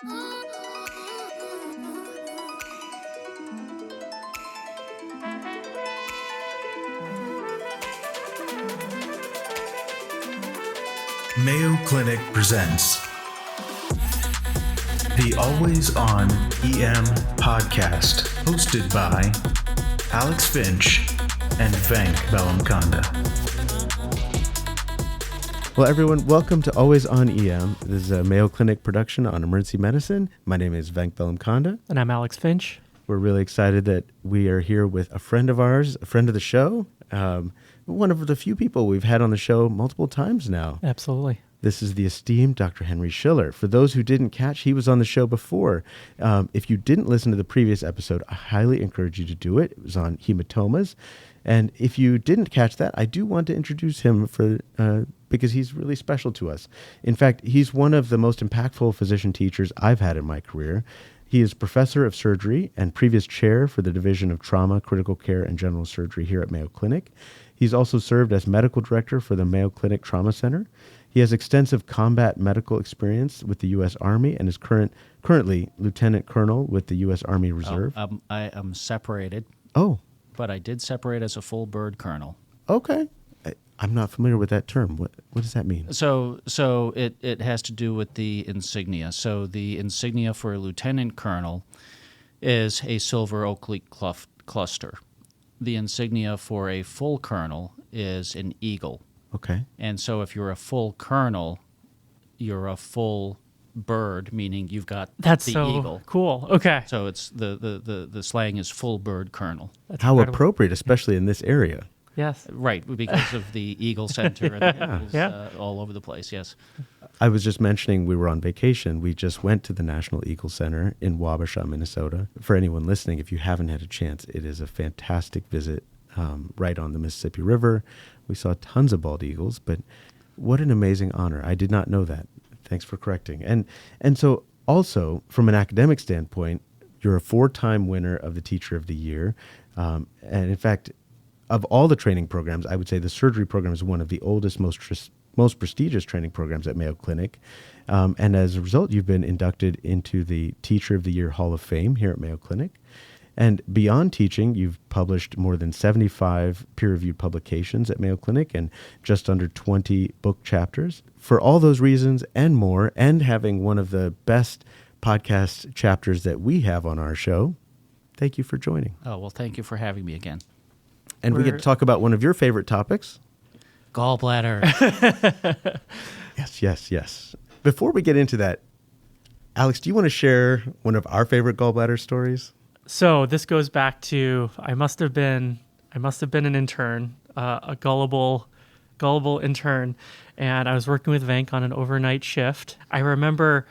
Mayo Clinic presents the Always On EM podcast, hosted by Alex Finch and Venk Bellamkonda. Well, everyone, welcome to Always On EM. This is a Mayo Clinic production on emergency medicine. My name is Venk Bellamkonda. And I'm Alex Finch. We're really excited that we are here with a friend of ours, a friend of the show, one of the few people we've had on the show multiple times now. Absolutely. This is the esteemed Dr. Henry Schiller. For those who didn't catch, he was on the show before. If you didn't listen to the previous episode, I highly encourage you to do it. It was on hematomas. And if you didn't catch that, I do want to introduce him because he's really special to us. In fact, he's one of the most impactful physician teachers I've had in my career. He is professor of surgery and previous chair for the Division of Trauma, Critical Care, and General Surgery here at Mayo Clinic. He's also served as medical director for the Mayo Clinic Trauma Center. He has extensive combat medical experience with the U.S. Army and is currently Lieutenant Colonel with the U.S. Army Reserve. I am separated. Oh. But I did separate as a full bird colonel. Okay. I'm not familiar with that term. What does that mean? So it has to do with the insignia. So the insignia for a lieutenant colonel is a silver oak leaf cluster. The insignia for a full colonel is an eagle. Okay. And so if you're a full colonel, you're a full bird, meaning you've got That's the so eagle. Cool. Okay. So it's the slang is full bird colonel. That's How incredible. appropriate, especially in this area. Yes. Right, because of the Eagle Center and the eagles all over the place, yes. I was just mentioning we were on vacation. We just went to the National Eagle Center in Wabasha, Minnesota. For anyone listening, if you haven't had a chance, it is a fantastic visit right on the Mississippi River. We saw tons of bald eagles, but what an amazing honor. I did not know that. Thanks for correcting. And so also, from an academic standpoint, you're a 4-time winner of the Teacher of the Year. And in fact, of all the training programs, I would say the surgery program is one of the oldest, most prestigious training programs at Mayo Clinic. And as a result, you've been inducted into the Teacher of the Year Hall of Fame here at Mayo Clinic. And beyond teaching, you've published more than 75 peer-reviewed publications at Mayo Clinic and just under 20 book chapters. For all those reasons and more, and having one of the best podcast chapters that we have on our show, thank you for joining. Oh, well, thank you for having me again. And we get to talk about one of your favorite topics. Gallbladder. Yes. Before we get into that, Alex, do you want to share one of our favorite gallbladder stories? So this goes back to I must have been an intern, a gullible intern, and I was working with Venk on an overnight shift. I remember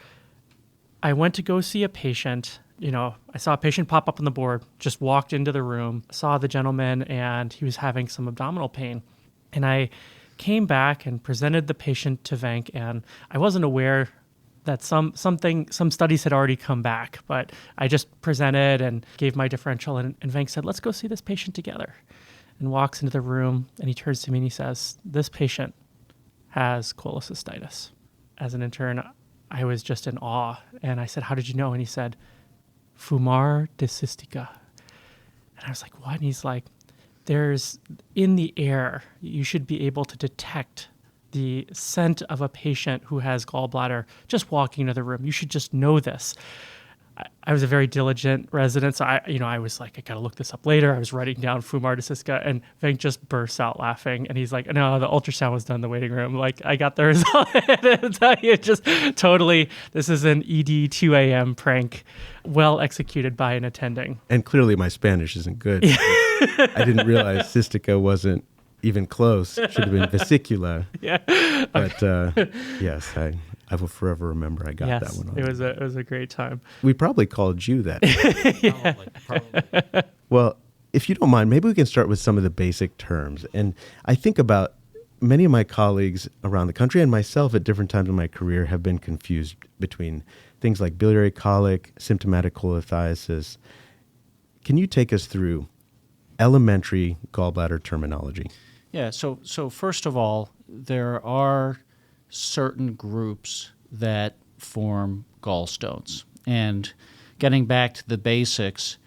I went to go see a patient. I saw a patient pop up on the board, just walked into the room, saw the gentleman, and he was having some abdominal pain. And I came back and presented the patient to Venk, and I wasn't aware that some studies had already come back, but I just presented and gave my differential, and Venk said, let's go see this patient together, and walks into the room, and he turns to me and he says, this patient has cholecystitis. As an intern, I was just in awe, and I said, how did you know? And he said, Fumar de Cystica. And I was like, what? And he's like, there's in the air, you should be able to detect the scent of a patient who has gallbladder just walking into the room. You should just know this. I was a very diligent resident, so I was like, I gotta look this up later. I was writing down Fumar de Cystica, and Venk just bursts out laughing, and he's like, no, the ultrasound was done in the waiting room. Like, I got the result. I'll tell you, just totally, this is an ED 2 a.m. prank, well executed by an attending. And clearly my Spanish isn't good. I didn't realize Cystica wasn't even close. It should have been vesicula. Yeah. But yes, I will forever remember I got that one on. It was a great time. We probably called you that. Probably. Well, if you don't mind, maybe we can start with some of the basic terms. And I think about many of my colleagues around the country and myself at different times in my career have been confused between things like biliary colic, symptomatic cholelithiasis. Can you take us through elementary gallbladder terminology? Yeah, so first of all, there are certain groups that form gallstones. And getting back to the basics,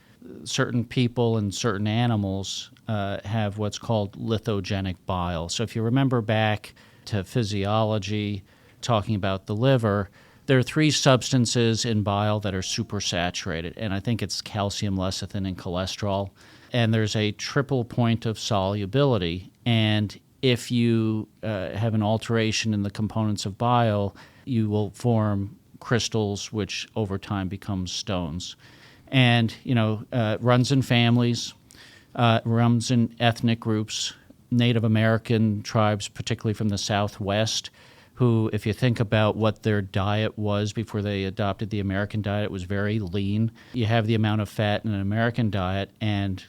certain people and certain animals have what's called lithogenic bile. So if you remember back to physiology, talking about the liver, there are three substances in bile that are supersaturated, and I think it's calcium, lecithin, and cholesterol. And there's a triple point of solubility. And if you have an alteration in the components of bile, you will form crystals, which over time become stones. And, runs in families, runs in ethnic groups, Native American tribes, particularly from the Southwest, who, if you think about what their diet was before they adopted the American diet, it was very lean. You have the amount of fat in an American diet, and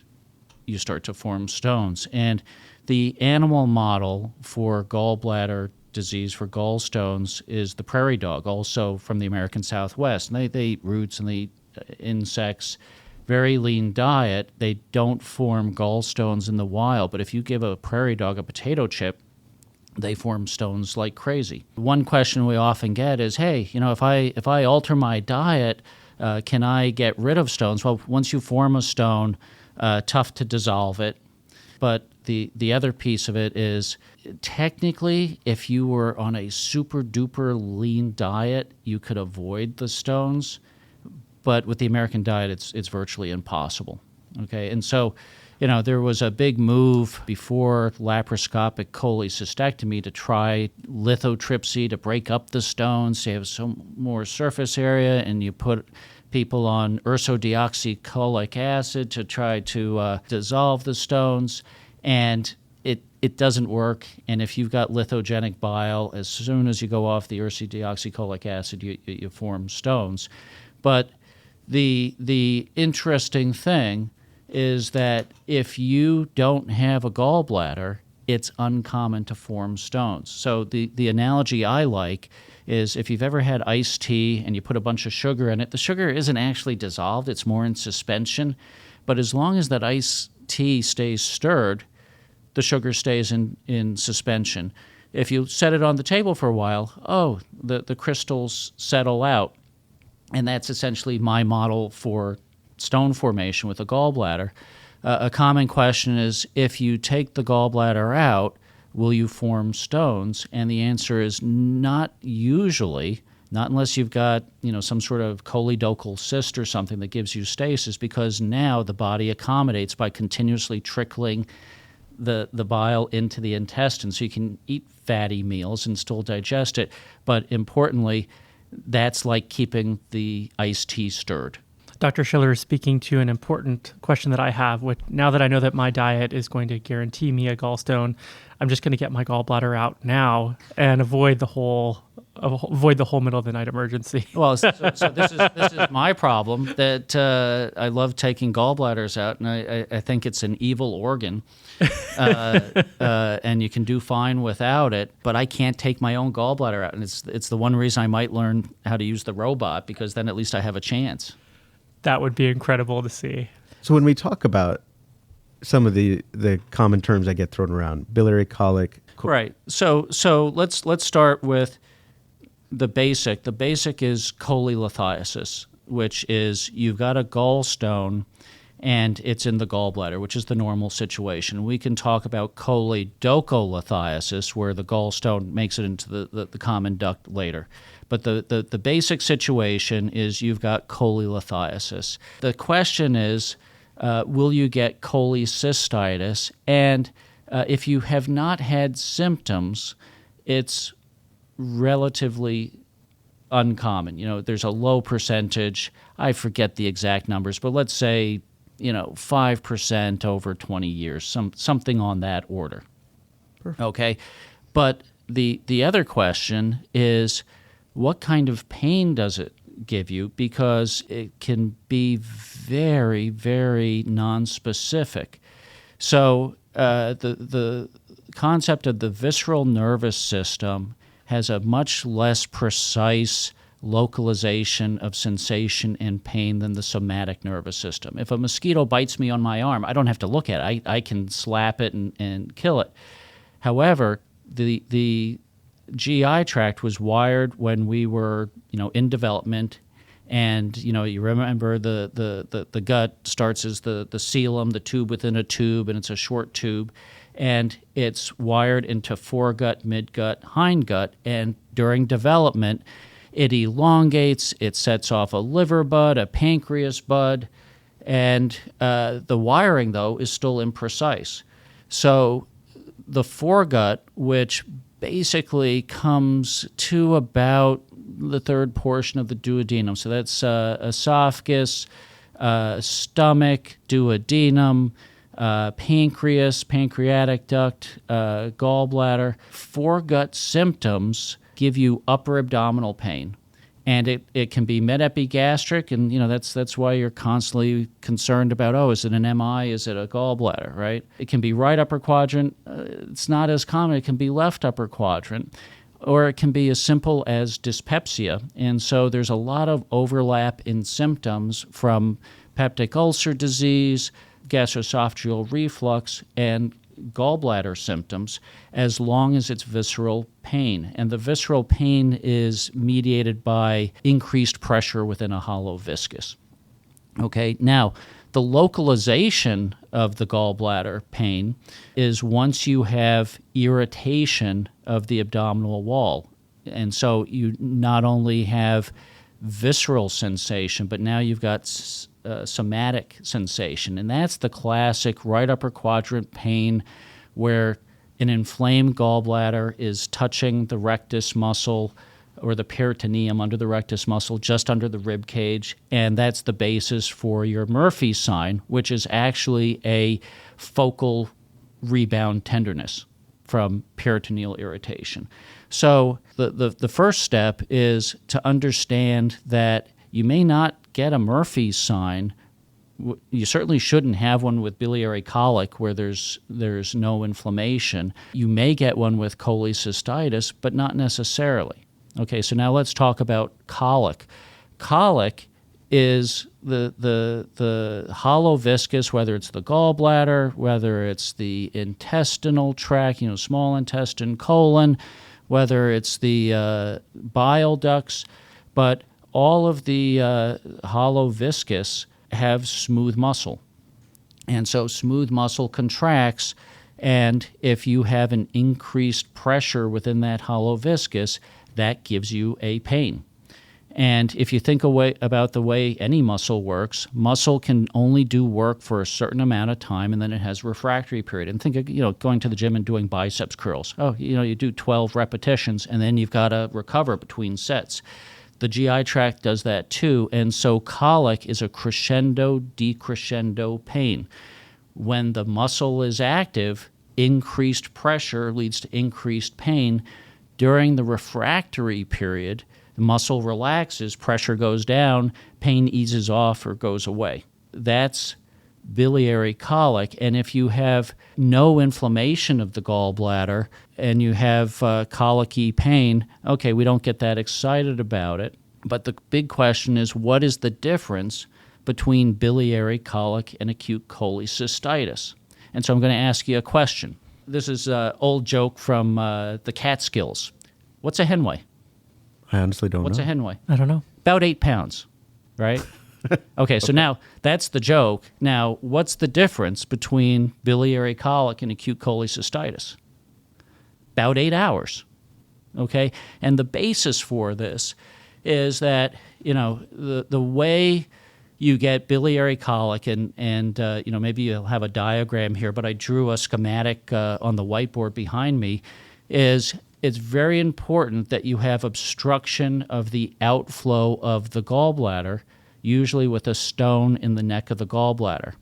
you start to form stones. And the animal model for gallbladder disease, for gallstones, is the prairie dog, also from the American Southwest. And they eat roots and they eat insects, very lean diet. They don't form gallstones in the wild, but if you give a prairie dog a potato chip, they form stones like crazy. One question we often get is, hey, if I alter my diet, can I get rid of stones? Well, once you form a stone, tough to dissolve it. But the other piece of it is, technically, if you were on a super duper lean diet, you could avoid the stones. But with the American diet, it's virtually impossible. Okay, and so, there was a big move before laparoscopic cholecystectomy to try lithotripsy to break up the stones, to have some more surface area, and you put people on ursodeoxycholic acid to try to dissolve the stones, and it doesn't work. And if you've got lithogenic bile, as soon as you go off the ursodeoxycholic acid, you form stones. But the interesting thing is that if you don't have a gallbladder, it's uncommon to form stones. So the analogy I like is, if you've ever had iced tea and you put a bunch of sugar in it, the sugar isn't actually dissolved, it's more in suspension. But as long as that iced tea stays stirred, the sugar stays in suspension. If you set it on the table for a while, the crystals settle out. And that's essentially my model for stone formation with a gallbladder. A common question is, if you take the gallbladder out, will you form stones? And the answer is not usually, not unless you've got some sort of choledocal cyst or something that gives you stasis, because now the body accommodates by continuously trickling the bile into the intestine, so you can eat fatty meals and still digest it. But importantly, that's like keeping the iced tea stirred. Dr. Schiller is speaking to an important question that I have. Now that I know that my diet is going to guarantee me a gallstone, I'm just going to get my gallbladder out now and avoid the whole middle of the night emergency. Well, so this is my problem, that I love taking gallbladders out, and I think it's an evil organ, and you can do fine without it. But I can't take my own gallbladder out, and it's the one reason I might learn how to use the robot, because then at least I have a chance. That would be incredible to see. So when we talk about some of the common terms that get thrown around, biliary colic. Right. So let's start with the basic. The basic is cholelithiasis, which is you've got a gallstone and it's in the gallbladder, which is the normal situation. We can talk about choledocolithiasis, where the gallstone makes it into the common duct later. But the basic situation is you've got cholelithiasis. The question is, will you get cholecystitis? And if you have not had symptoms, it's relatively uncommon. There's a low percentage. I forget the exact numbers, but let's say 5% over 20 years, something on that order. Perfect. Okay, but the other question is, what kind of pain does it give you? Because it can be very, very nonspecific. So the concept of the visceral nervous system has a much less precise localization of sensation and pain than the somatic nervous system. If a mosquito bites me on my arm, I don't have to look at it. I can slap it and kill it. However, the GI tract was wired when we were, in development. And, you remember the gut starts as the coelom, the tube within a tube, and it's a short tube. And it's wired into foregut, midgut, hindgut. And during development, it elongates, it sets off a liver bud, a pancreas bud, and the wiring, though, is still imprecise. So the foregut, which basically comes to about the third portion of the duodenum. So that's esophagus, stomach, duodenum, pancreas, pancreatic duct, gallbladder. Foregut symptoms give you upper abdominal pain. And it can be mid-epigastric, and that's why you're constantly concerned about, is it an MI, is it a gallbladder, right? It can be right upper quadrant. It's not as common. It can be left upper quadrant, or it can be as simple as dyspepsia. And so there's a lot of overlap in symptoms from peptic ulcer disease, gastroesophageal reflux, and gallbladder symptoms, as long as it's visceral pain. And the visceral pain is mediated by increased pressure within a hollow viscus. Okay, now the localization of the gallbladder pain is once you have irritation of the abdominal wall. And so you not only have visceral sensation, but now you've got somatic sensation, and that's the classic right upper quadrant pain where an inflamed gallbladder is touching the rectus muscle or the peritoneum under the rectus muscle, just under the rib cage, and that's the basis for your Murphy sign, which is actually a focal rebound tenderness from peritoneal irritation. So the first step is to understand that you may not get a Murphy sign. You certainly shouldn't have one with biliary colic where there's no inflammation. You may get one with cholecystitis, but not necessarily. Okay, so now let's talk about colic. Colic is the hollow viscus, whether it's the gallbladder, whether it's the intestinal tract, small intestine, colon, whether it's the bile ducts, but all of the hollow viscus have smooth muscle. And so smooth muscle contracts, and if you have an increased pressure within that hollow viscus, that gives you a pain. And if you think about the way any muscle works, muscle can only do work for a certain amount of time, and then it has a refractory period. And think of going to the gym and doing biceps curls. You do 12 repetitions, and then you've got to recover between sets. The GI tract does that too, and so colic is a crescendo-decrescendo pain. When the muscle is active, increased pressure leads to increased pain. During the refractory period, the muscle relaxes, pressure goes down, pain eases off or goes away. That's biliary colic, and if you have no inflammation of the gallbladder and you have colicky pain, okay, we don't get that excited about it. But the big question is, what is the difference between biliary colic and acute cholecystitis? And so I'm going to ask you a question. This is an old joke from the Catskills. What's a hen weigh? I honestly don't know. What's a hen weigh? I don't know. About 8 pounds, right? Okay, so now that's the joke. Now, what's the difference between biliary colic and acute cholecystitis? About 8 hours, okay? And the basis for this is that, the way you get biliary colic, and maybe you'll have a diagram here, but I drew a schematic on the whiteboard behind me, is it's very important that you have obstruction of the outflow of the gallbladder, usually with a stone in the neck of the gallbladder.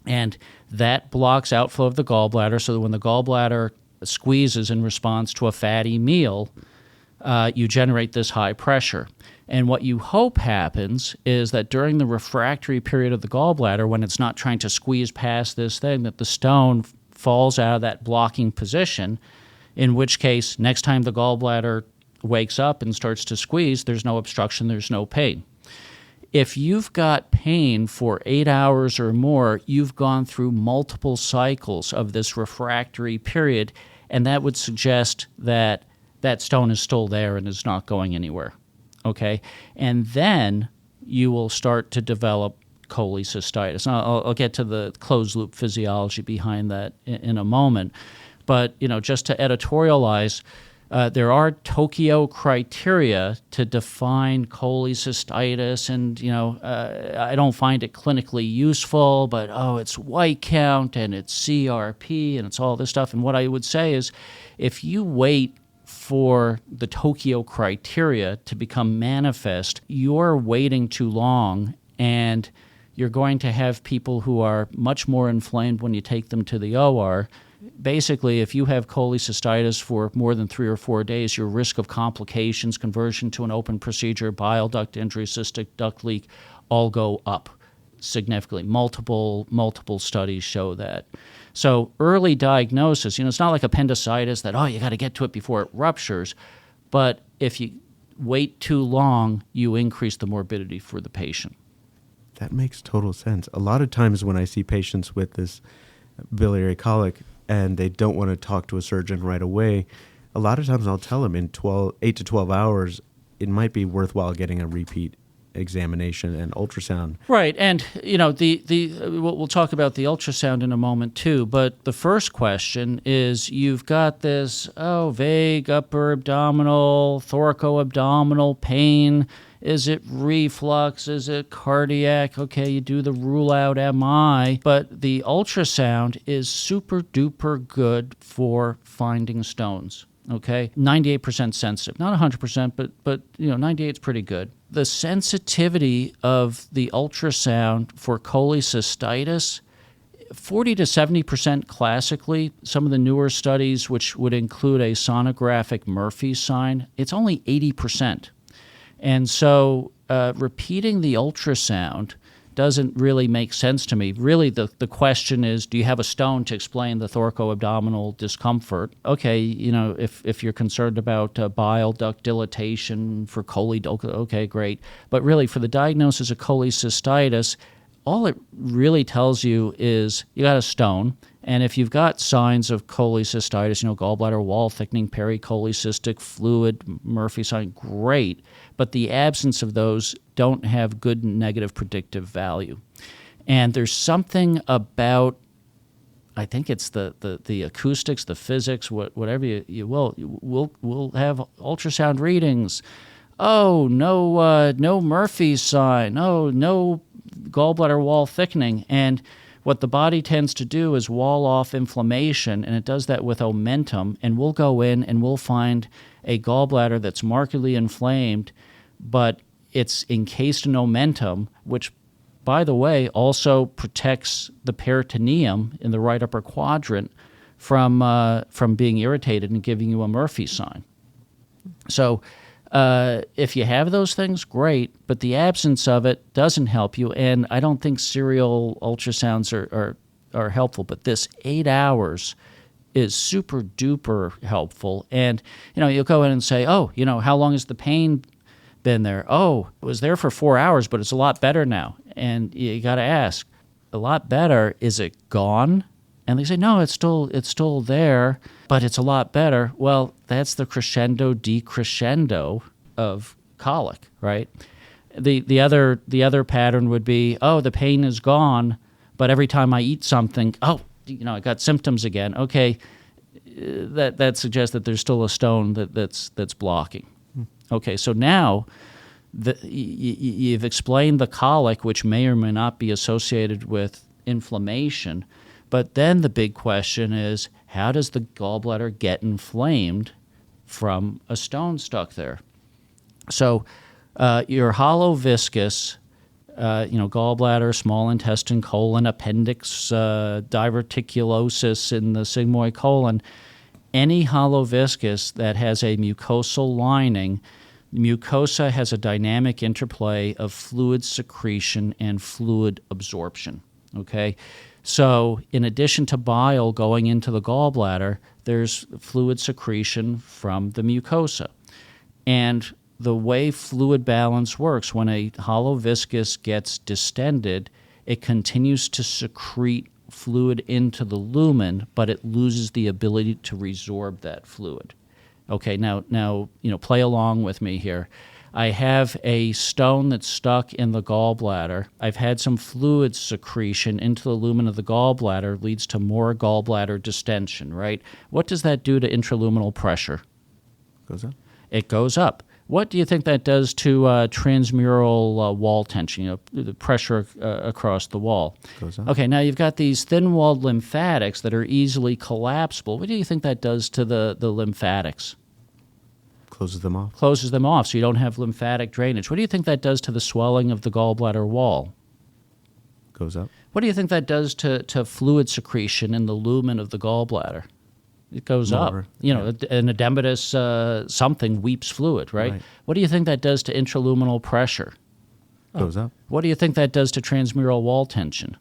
And that blocks outflow of the gallbladder, so that when the gallbladder squeezes in response to a fatty meal, you generate this high pressure. And what you hope happens is that during the refractory period of the gallbladder, when it's not trying to squeeze past this thing, that the stone falls out of that blocking position, in which case, next time the gallbladder wakes up and starts to squeeze, there's no obstruction, there's no pain. If you've got pain for 8 hours or more, you've gone through multiple cycles of this refractory period, and that would suggest that that stone is still there and is not going anywhere. Okay? And then you will start to develop cholecystitis. Now, I'll get to the closed-loop physiology behind that in a moment. But, just to editorialize, there are Tokyo criteria to define cholecystitis, and, I don't find it clinically useful, but, it's white count, and it's CRP, and it's all this stuff. And what I would say is, if you wait for the Tokyo criteria to become manifest, you're waiting too long, and you're going to have people who are much more inflamed when you take them to the OR. Basically, if you have cholecystitis for more than 3 or 4 days, your risk of complications, conversion to an open procedure, bile duct injury, cystic duct leak, all go up significantly. Multiple studies show that. So early diagnosis, it's not like appendicitis that, you got to get to it before it ruptures. But if you wait too long, you increase the morbidity for the patient. That makes total sense. A lot of times when I see patients with this biliary colic and they don't want to talk to a surgeon right away, a lot of times I'll tell them in 8 to 12 hours, it might be worthwhile getting a repeat examination and ultrasound. Right, and we'll talk about the ultrasound in a moment too, but the first question is, you've got this vague upper abdominal, thoracoabdominal pain. Is it reflux? Is it cardiac? Okay, you do the rule out MI, but the ultrasound is super duper good for finding stones. Okay, 98% sensitive, not 100%, but 98 is pretty good. The sensitivity of the ultrasound for cholecystitis, 40 to 70% classically. Some of the newer studies, which would include a sonographic Murphy sign, it's only 80%. And so repeating the ultrasound doesn't really make sense to me. Really, the question is, do you have a stone to explain the thoracoabdominal discomfort? Okay, if you're concerned about bile duct dilatation for choledocolithiasis, okay, great. But really, for the diagnosis of cholecystitis, all it really tells you is you got a stone, and if you've got signs of cholecystitis, gallbladder wall thickening, pericholecystic fluid, Murphy sign, great. But the absence of those don't have good negative predictive value. And there's something about, I think it's the acoustics, the physics, whatever you will. We'll have ultrasound readings. Oh, no Murphy sign. Oh, no gallbladder wall thickening. And what the body tends to do is wall off inflammation, and it does that with omentum, and we'll go in and we'll find a gallbladder that's markedly inflamed, but it's encased in omentum, which, by the way, also protects the peritoneum in the right upper quadrant from being irritated and giving you a Murphy sign. So if you have those things, great, but the absence of it doesn't help you, and I don't think serial ultrasounds are helpful, but this 8 hours is super duper helpful. And you'll go in and say, how long has the pain been there? Oh, it was there for 4 hours, but it's a lot better now. And you got to ask, a lot better, is it gone? And they say, no, it's still there, but it's a lot better. Well, that's the crescendo decrescendo of colic, right? The other pattern would be, the pain is gone, but every time I eat something, I got symptoms again. Okay, that suggests that there's still a stone that's blocking. Okay, so now you've explained the colic, which may or may not be associated with inflammation, but then the big question is, how does the gallbladder get inflamed from a stone stuck there? So your hollow viscous, gallbladder, small intestine, colon, appendix, diverticulosis in the sigmoid colon, any hollow viscous that has a mucosal lining, mucosa has a dynamic interplay of fluid secretion and fluid absorption, okay? So in addition to bile going into the gallbladder, there's fluid secretion from the mucosa. And the way fluid balance works, when a hollow viscous gets distended, it continues to secrete fluid into the lumen, but it loses the ability to resorb that fluid. Okay, now play along with me here. I have a stone that's stuck in the gallbladder. I've had some fluid secretion into the lumen of the gallbladder, leads to more gallbladder distension, right? What does that do to intraluminal pressure? Goes up. It goes up. What do you think that does to transmural wall tension, the pressure across the wall? Goes up. Okay, now you've got these thin-walled lymphatics that are easily collapsible. What do you think that does to the lymphatics? Closes them off. Closes them off, so you don't have lymphatic drainage. What do you think that does to the swelling of the gallbladder wall? Goes up. What do you think that does to fluid secretion in the lumen of the gallbladder? It goes More, up. An edematous something weeps fluid, right? What do you think that does to intraluminal pressure? Goes up. What do you think that does to transmural wall tension?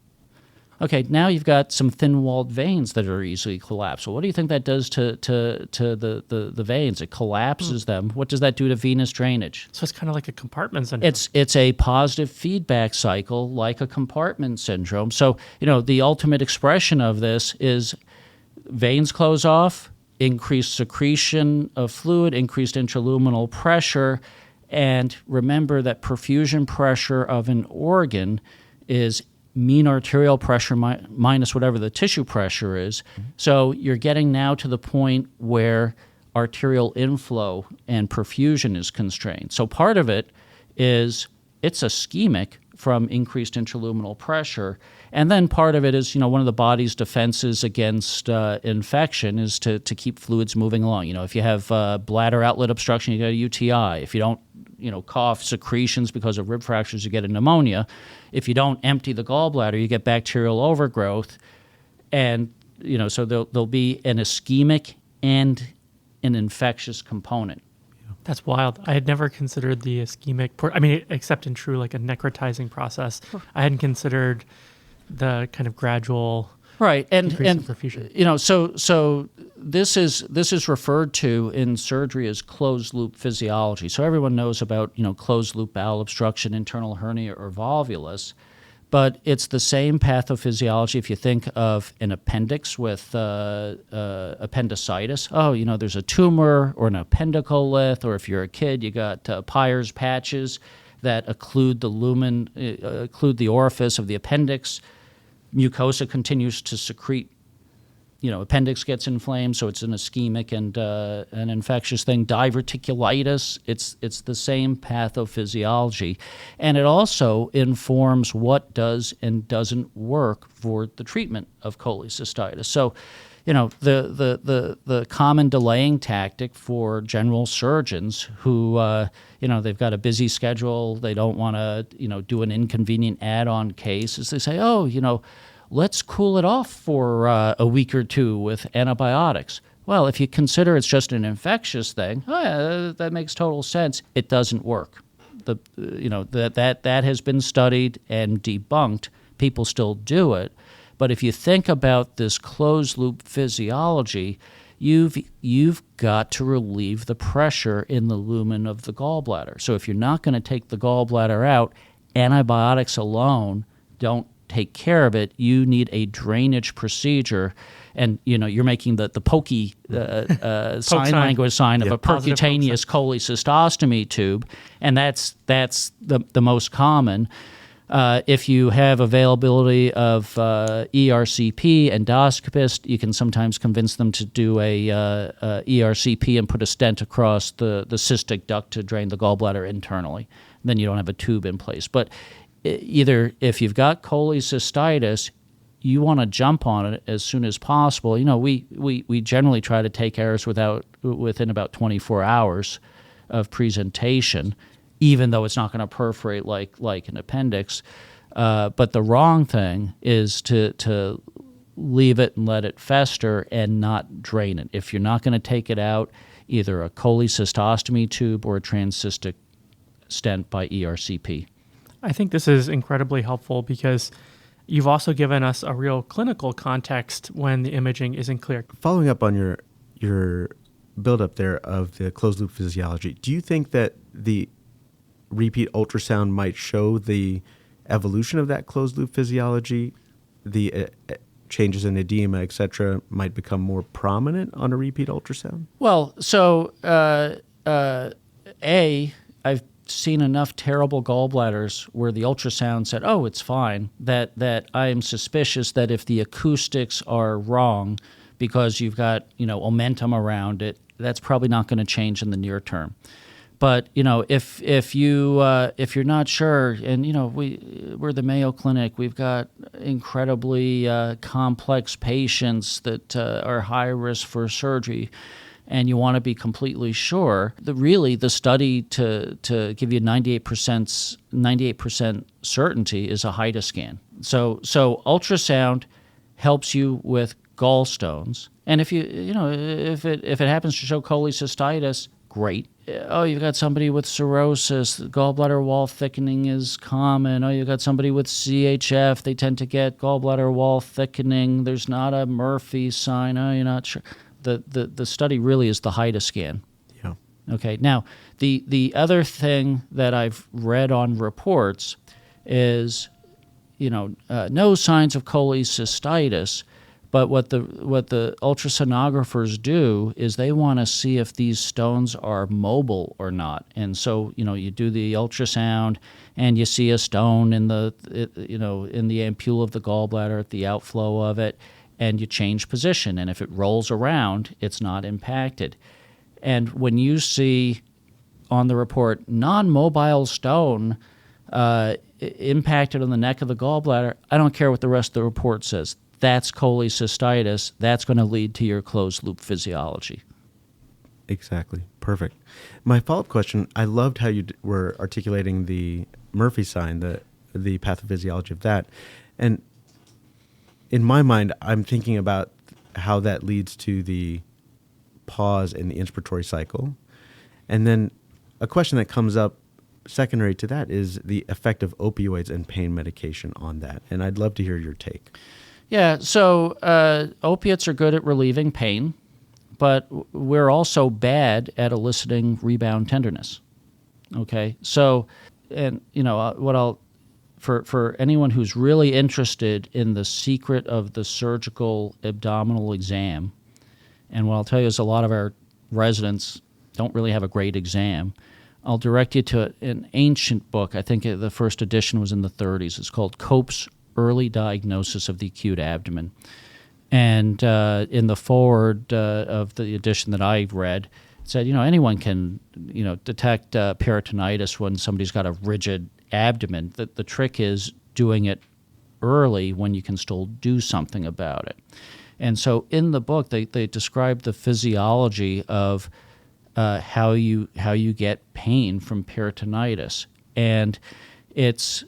Okay, now you've got some thin-walled veins that are easily collapsible. What do you think that does to the veins? It collapses them. What does that do to venous drainage? So it's kind of like a compartment syndrome. It's a positive feedback cycle like a compartment syndrome. So, the ultimate expression of this is veins close off, increased secretion of fluid, increased intraluminal pressure, and remember that perfusion pressure of an organ is mean arterial pressure minus whatever the tissue pressure is. So you're getting now to the point where arterial inflow and perfusion is constrained. So part of it is it's ischemic from increased intraluminal pressure. And then part of it is, one of the body's defenses against infection is to keep fluids moving along. If you have bladder outlet obstruction, you get a UTI. If you don't, cough secretions because of rib fractures, you get a pneumonia. If you don't empty the gallbladder, you get bacterial overgrowth. And, so there'll be an ischemic and an infectious component. That's wild. I had never considered the ischemic except in true like a necrotizing process. I hadn't considered the kind of gradual decrease in perfusion. So this is referred to in surgery as closed loop physiology. So everyone knows about closed loop bowel obstruction, internal hernia, or volvulus. But it's the same pathophysiology if you think of an appendix with appendicitis. There's a tumor or an appendicolith, or if you're a kid, you got Peyer's patches that occlude the lumen, occlude the orifice of the appendix. Mucosa continues to secrete. Appendix gets inflamed, so it's an ischemic and an infectious thing. Diverticulitis, it's the same pathophysiology. And it also informs what does and doesn't work for the treatment of cholecystitis. So, the common delaying tactic for general surgeons who, they've got a busy schedule, they don't want to, do an inconvenient add-on case, is they say, let's cool it off for a week or two with antibiotics. Well, if you consider it's just an infectious thing, that makes total sense. It doesn't work. That has been studied and debunked. People still do it. But if you think about this closed loop physiology, you've got to relieve the pressure in the lumen of the gallbladder. So if you're not going to take the gallbladder out, antibiotics alone don't take care of it. You need a drainage procedure, and you're making the pokey sign language sign of a percutaneous cholecystostomy tube, and that's the most common. If you have availability of ERCP endoscopist, you can sometimes convince them to do a ERCP and put a stent across the cystic duct to drain the gallbladder internally. Then you don't have a tube in place. But either if you've got cholecystitis, you want to jump on it as soon as possible. We generally try to take errors within about 24 hours of presentation, even though it's not going to perforate like an appendix. But the wrong thing is to leave it and let it fester and not drain it. If you're not going to take it out, either a cholecystostomy tube or a transcystic stent by ERCP. I think this is incredibly helpful because you've also given us a real clinical context when the imaging isn't clear. Following up on your build-up there of the closed-loop physiology, do you think that the repeat ultrasound might show the evolution of that closed-loop physiology, the changes in edema, etc., might become more prominent on a repeat ultrasound? Well, so I've seen enough terrible gallbladders where the ultrasound said, "Oh, it's fine." That I am suspicious that if the acoustics are wrong, because you've got omentum around it, that's probably not going to change in the near term. But if you're not sure, and we're the Mayo Clinic, we've got incredibly complex patients that are high risk for surgery, and you want to be completely sure. The study to give you 98% certainty is a HIDA scan. So ultrasound helps you with gallstones, and if if it happens to show cholecystitis, great. Oh, you've got somebody with cirrhosis, gallbladder wall thickening is common. Oh, you've got somebody with CHF, they tend to get gallbladder wall thickening. There's not a Murphy sign. Oh, you're not sure. The study really is the HIDA scan. Yeah. Okay. Now, the other thing that I've read on reports is, no signs of cholecystitis. But what the ultrasonographers do is they want to see if these stones are mobile or not. And so, you do the ultrasound and you see a stone in the ampoule of the gallbladder at the outflow of it, and you change position. And if it rolls around, it's not impacted. And when you see on the report non-mobile stone impacted on the neck of the gallbladder, I don't care what the rest of the report says. That's cholecystitis. That's going to lead to your closed-loop physiology. Exactly. Perfect. My follow-up question, I loved how you were articulating the Murphy sign, the pathophysiology of that. And in my mind, I'm thinking about how that leads to the pause in the inspiratory cycle. And then a question that comes up secondary to that is the effect of opioids and pain medication on that. And I'd love to hear your take. Yeah, so opiates are good at relieving pain, but we're also bad at eliciting rebound tenderness. Okay, so, and for anyone who's really interested in the secret of the surgical abdominal exam, and what I'll tell you is a lot of our residents don't really have a great exam, I'll direct you to an ancient book. I think the first edition was in the 30s. It's called Cope's Early Diagnosis of the Acute Abdomen. And in the foreword of the edition that I read, it said, anyone can, detect peritonitis when somebody's got a rigid abdomen. The trick is doing it early when you can still do something about it. And so in the book, they describe the physiology of how you get pain from peritonitis. And it's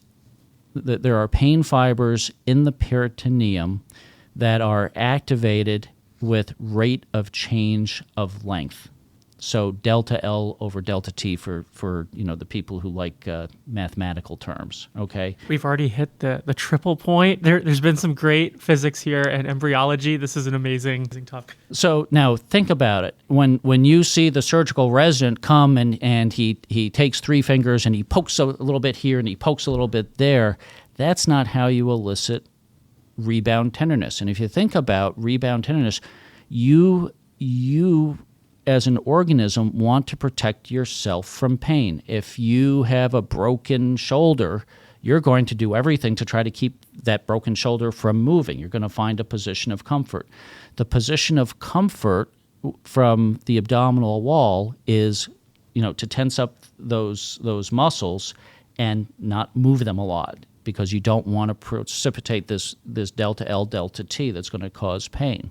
that there are pain fibers in the peritoneum that are activated with rate of change of length. So delta L over delta T for the people who like mathematical terms, okay? We've already hit the triple point. There's been some great physics here and embryology. This is an amazing topic. So now think about it. When you see the surgical resident come and he takes 3 fingers and he pokes a little bit here and he pokes a little bit there, that's not how you elicit rebound tenderness. And if you think about rebound tenderness, you as an organism want to protect yourself from pain. If you have a broken shoulder, you're going to do everything to try to keep that broken shoulder from moving. You're going to find a position of comfort. The position of comfort from the abdominal wall is, to tense up those muscles and not move them a lot, because you don't want to precipitate this delta L, delta T that's going to cause pain.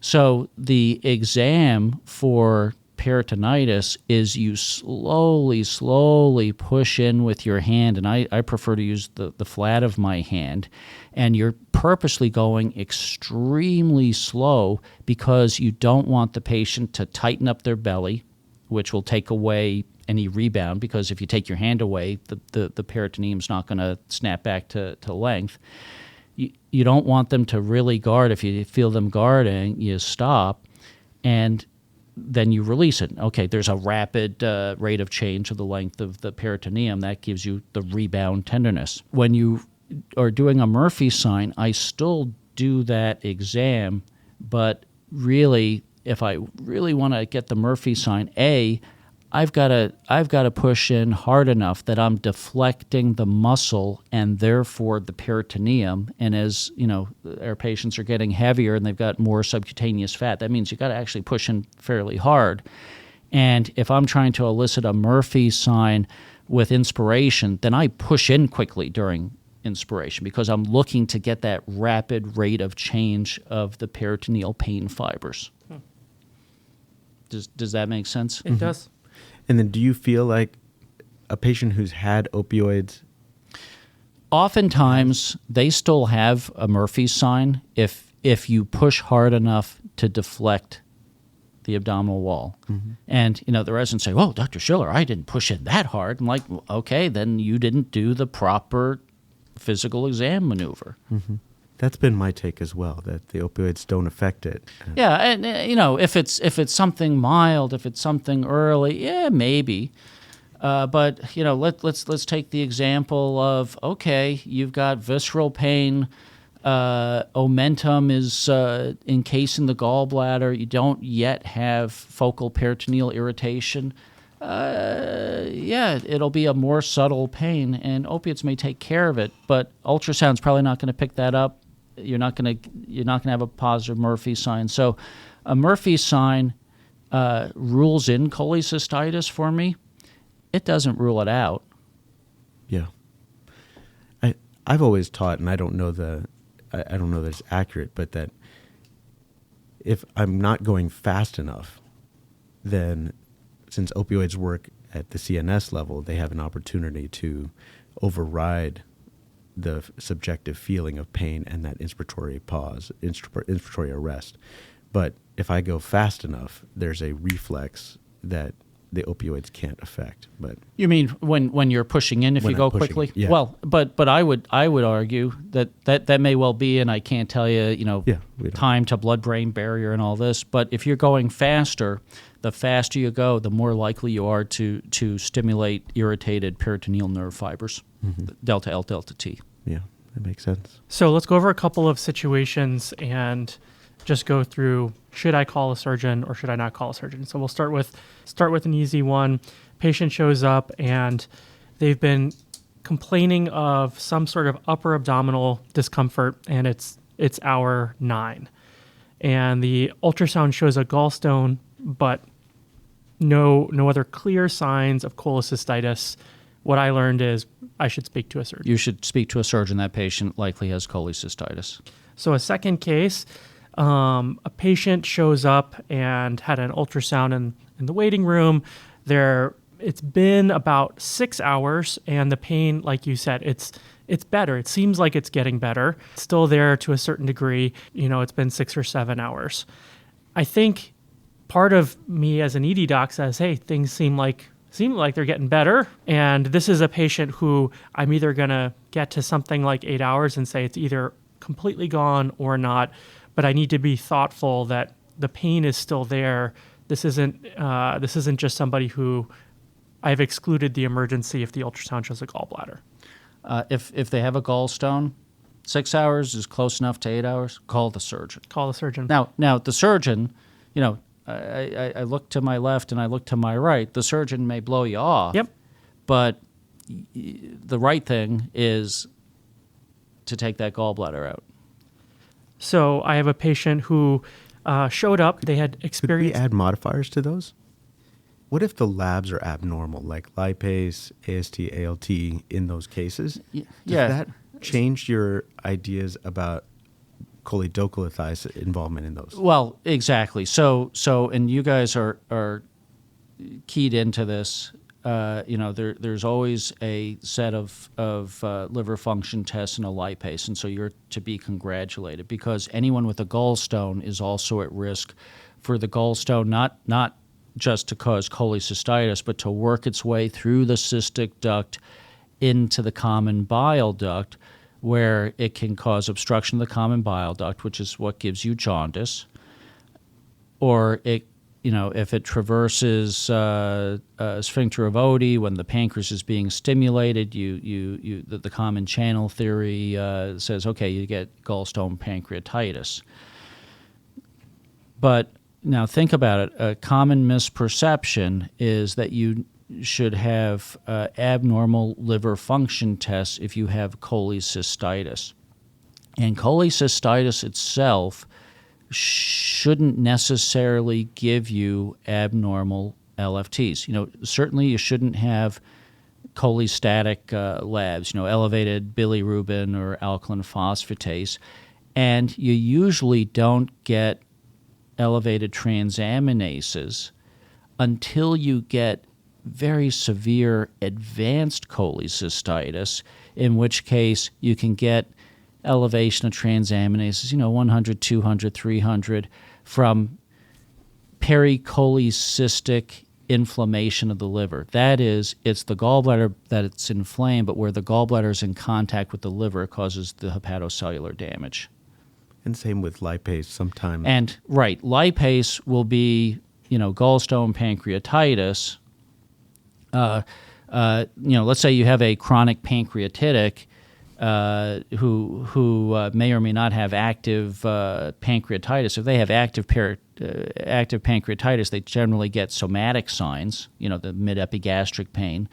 So the exam for peritonitis is you slowly push in with your hand, and I prefer to use the flat of my hand, and you're purposely going extremely slow because you don't want the patient to tighten up their belly, which will take away any rebound, because if you take your hand away, the peritoneum's not going to snap back to length. You don't want them to really guard. If you feel them guarding, you stop, and then you release it. Okay, there's a rapid rate of change of the length of the peritoneum. That gives you the rebound tenderness. When you are doing a Murphy sign, I still do that exam, but really, if I really want to get the Murphy sign, I've got to push in hard enough that I'm deflecting the muscle and therefore the peritoneum. And as you know, our patients are getting heavier and they've got more subcutaneous fat. That means you got to actually push in fairly hard. And if I'm trying to elicit a Murphy sign with inspiration, then I push in quickly during inspiration because I'm looking to get that rapid rate of change of the peritoneal pain fibers. Does that make sense? It does. And then do you feel like a patient who's had opioids? Oftentimes, they still have a Murphy sign if you push hard enough to deflect the abdominal wall. And, the residents say, "Whoa, Dr. Schiller, I didn't push in that hard." I'm like, well, okay, then you didn't do the proper physical exam maneuver. That's been my take as well, that the opioids don't affect it. Yeah, and if it's something mild, if it's something early, yeah, maybe. But let's take the example of, okay, you've got visceral pain, omentum is encasing the gallbladder. You don't yet have focal peritoneal irritation. It'll be a more subtle pain, and opiates may take care of it, but ultrasound's probably not going to pick that up. You're not going to have a positive Murphy sign. So a Murphy sign rules in cholecystitis for me. It doesn't rule it out. Yeah. I've always taught, and I don't know that it's accurate, but that if I'm not going fast enough, then since opioids work at the CNS level, they have an opportunity to override the subjective feeling of pain and that inspiratory pause, inspiratory arrest. But if I go fast enough, there's a reflex that the opioids can't affect. But you mean when you're pushing in, if you go quickly? Yeah. Well, but I would argue that may well be, and I can't tell you, time to blood-brain barrier and all this. But if you're going faster, the faster you go, the more likely you are to stimulate irritated peritoneal nerve fibers, delta L, delta T. Yeah, that makes sense. So let's go over a couple of situations and just go through, should I call a surgeon or should I not call a surgeon? So we'll start with an easy one. Patient shows up and they've been complaining of some sort of upper abdominal discomfort, and it's hour 9. And the ultrasound shows a gallstone, but no other clear signs of cholecystitis. What I learned is I should speak to a surgeon. You should speak to a surgeon. That patient likely has cholecystitis. So a second case, a patient shows up and had an ultrasound in the waiting room. It's been about 6 hours, and the pain, like you said, it's better. It seems like it's getting better. It's still there to a certain degree. It's been 6 or 7 hours. I think part of me as an ED doc says, hey, things seem like they're getting better. And this is a patient who I'm either going to get to something like 8 hours and say it's either completely gone or not, but I need to be thoughtful that the pain is still there. This isn't just somebody who I've excluded the emergency if the ultrasound shows a gallbladder. If they have a gallstone, 6 hours is close enough to 8 hours. Call the surgeon. Call the surgeon. Now the surgeon, I look to my left and I look to my right. The surgeon may blow you off. Yep. But the right thing is to take that gallbladder out. So I have a patient who showed up. They had experienced... Could we add modifiers to those? What if the labs are abnormal, like lipase, AST, ALT in those cases? Yeah. Does that change your ideas about choledocolithiasis involvement in those? Well, exactly. So, and you guys are keyed into this. There's always a set of liver function tests and a lipase, and so you're to be congratulated because anyone with a gallstone is also at risk for the gallstone, not just to cause cholecystitis, but to work its way through the cystic duct into the common bile duct, where it can cause obstruction of the common bile duct, which is what gives you jaundice, or it if it traverses sphincter of Oddi when the pancreas is being stimulated, the common channel theory says, okay, you get gallstone pancreatitis. But now think about it. A common misperception is that you should have abnormal liver function tests if you have cholecystitis. And cholecystitis itself shouldn't necessarily give you abnormal LFTs. Certainly you shouldn't have cholestatic labs, elevated bilirubin or alkaline phosphatase, and you usually don't get elevated transaminases until you get very severe advanced cholecystitis, in which case you can get elevation of transaminases, 100, 200, 300 from pericholecystic inflammation of the liver. That is, it's the gallbladder that it's inflamed, but where the gallbladder is in contact with the liver, it causes the hepatocellular damage. And same with lipase sometimes. And right, lipase will be, gallstone pancreatitis. Let's say you have a chronic pancreatitic who may or may not have active pancreatitis. If they have active pancreatitis, they generally get somatic signs, the mid-epigastric pain.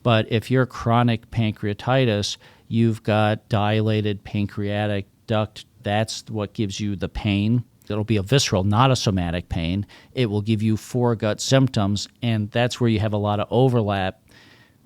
But if you're chronic pancreatitis, you've got dilated pancreatic duct. That's what gives you the pain. It'll be a visceral, not a somatic pain. It will give you foregut symptoms, and that's where you have a lot of overlap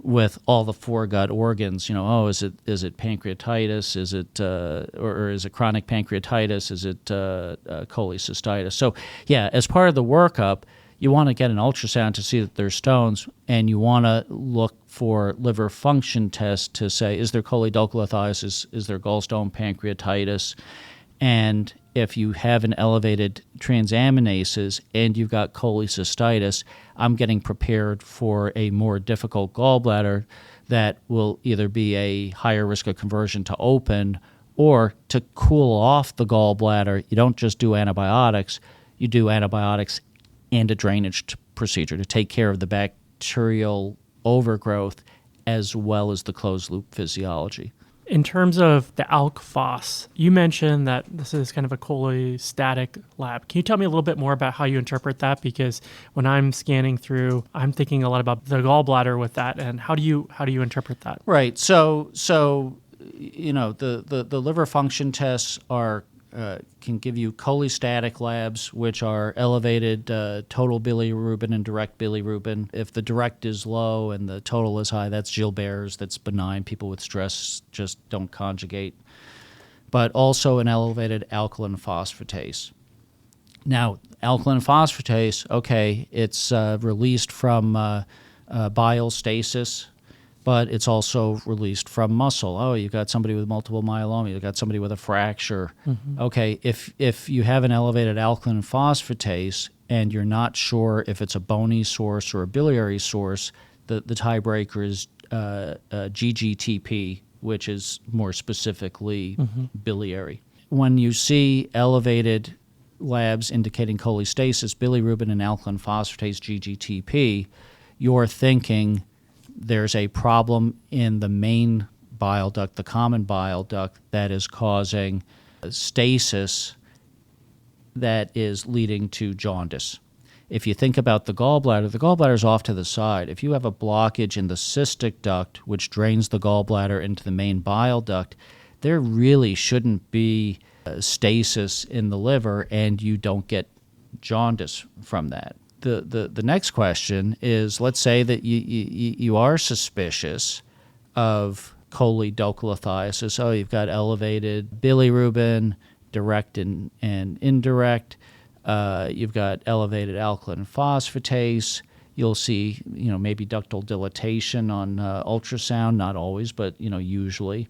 with all the foregut organs. Is it pancreatitis? Is it or is it chronic pancreatitis? Is it cholecystitis? So yeah, as part of the workup, you want to get an ultrasound to see that there's stones, and you want to look for liver function tests to say, is there choledocolithiasis? Is there gallstone pancreatitis? And if you have an elevated transaminases and you've got cholecystitis, I'm getting prepared for a more difficult gallbladder that will either be a higher risk of conversion to open, or to cool off the gallbladder, you don't just do antibiotics, you do antibiotics and a drainage procedure to take care of the bacterial overgrowth as well as the closed-loop physiology. In terms of the ALK-Phos, you mentioned that this is kind of a cholestatic lab. Can you tell me a little bit more about how you interpret that? Because when I'm scanning through, I'm thinking a lot about the gallbladder with that, and how do you interpret that? Right. So the liver function tests can give you cholestatic labs, which are elevated total bilirubin and direct bilirubin. If the direct is low and the total is high, that's Gilbert's, that's benign. People with stress just don't conjugate. But also an elevated alkaline phosphatase. Now, alkaline phosphatase, okay, it's released from bile stasis, but it's also released from muscle. Oh, you've got somebody with multiple myeloma. You've got somebody with a fracture. Mm-hmm. Okay, if you have an elevated alkaline phosphatase and you're not sure if it's a bony source or a biliary source, the tiebreaker is GGTP, which is more specifically biliary. When you see elevated labs indicating cholestasis, bilirubin and alkaline phosphatase, GGTP, you're thinking there's a problem in the main bile duct, the common bile duct, that is causing stasis that is leading to jaundice. If you think about the gallbladder is off to the side. If you have a blockage in the cystic duct, which drains the gallbladder into the main bile duct, there really shouldn't be stasis in the liver, and you don't get jaundice from that. The next question is, let's say that you are suspicious of choledocolithiasis. Oh, you've got elevated bilirubin, direct and indirect. You've got elevated alkaline phosphatase. You'll see, maybe ductal dilatation on ultrasound, not always, but, usually.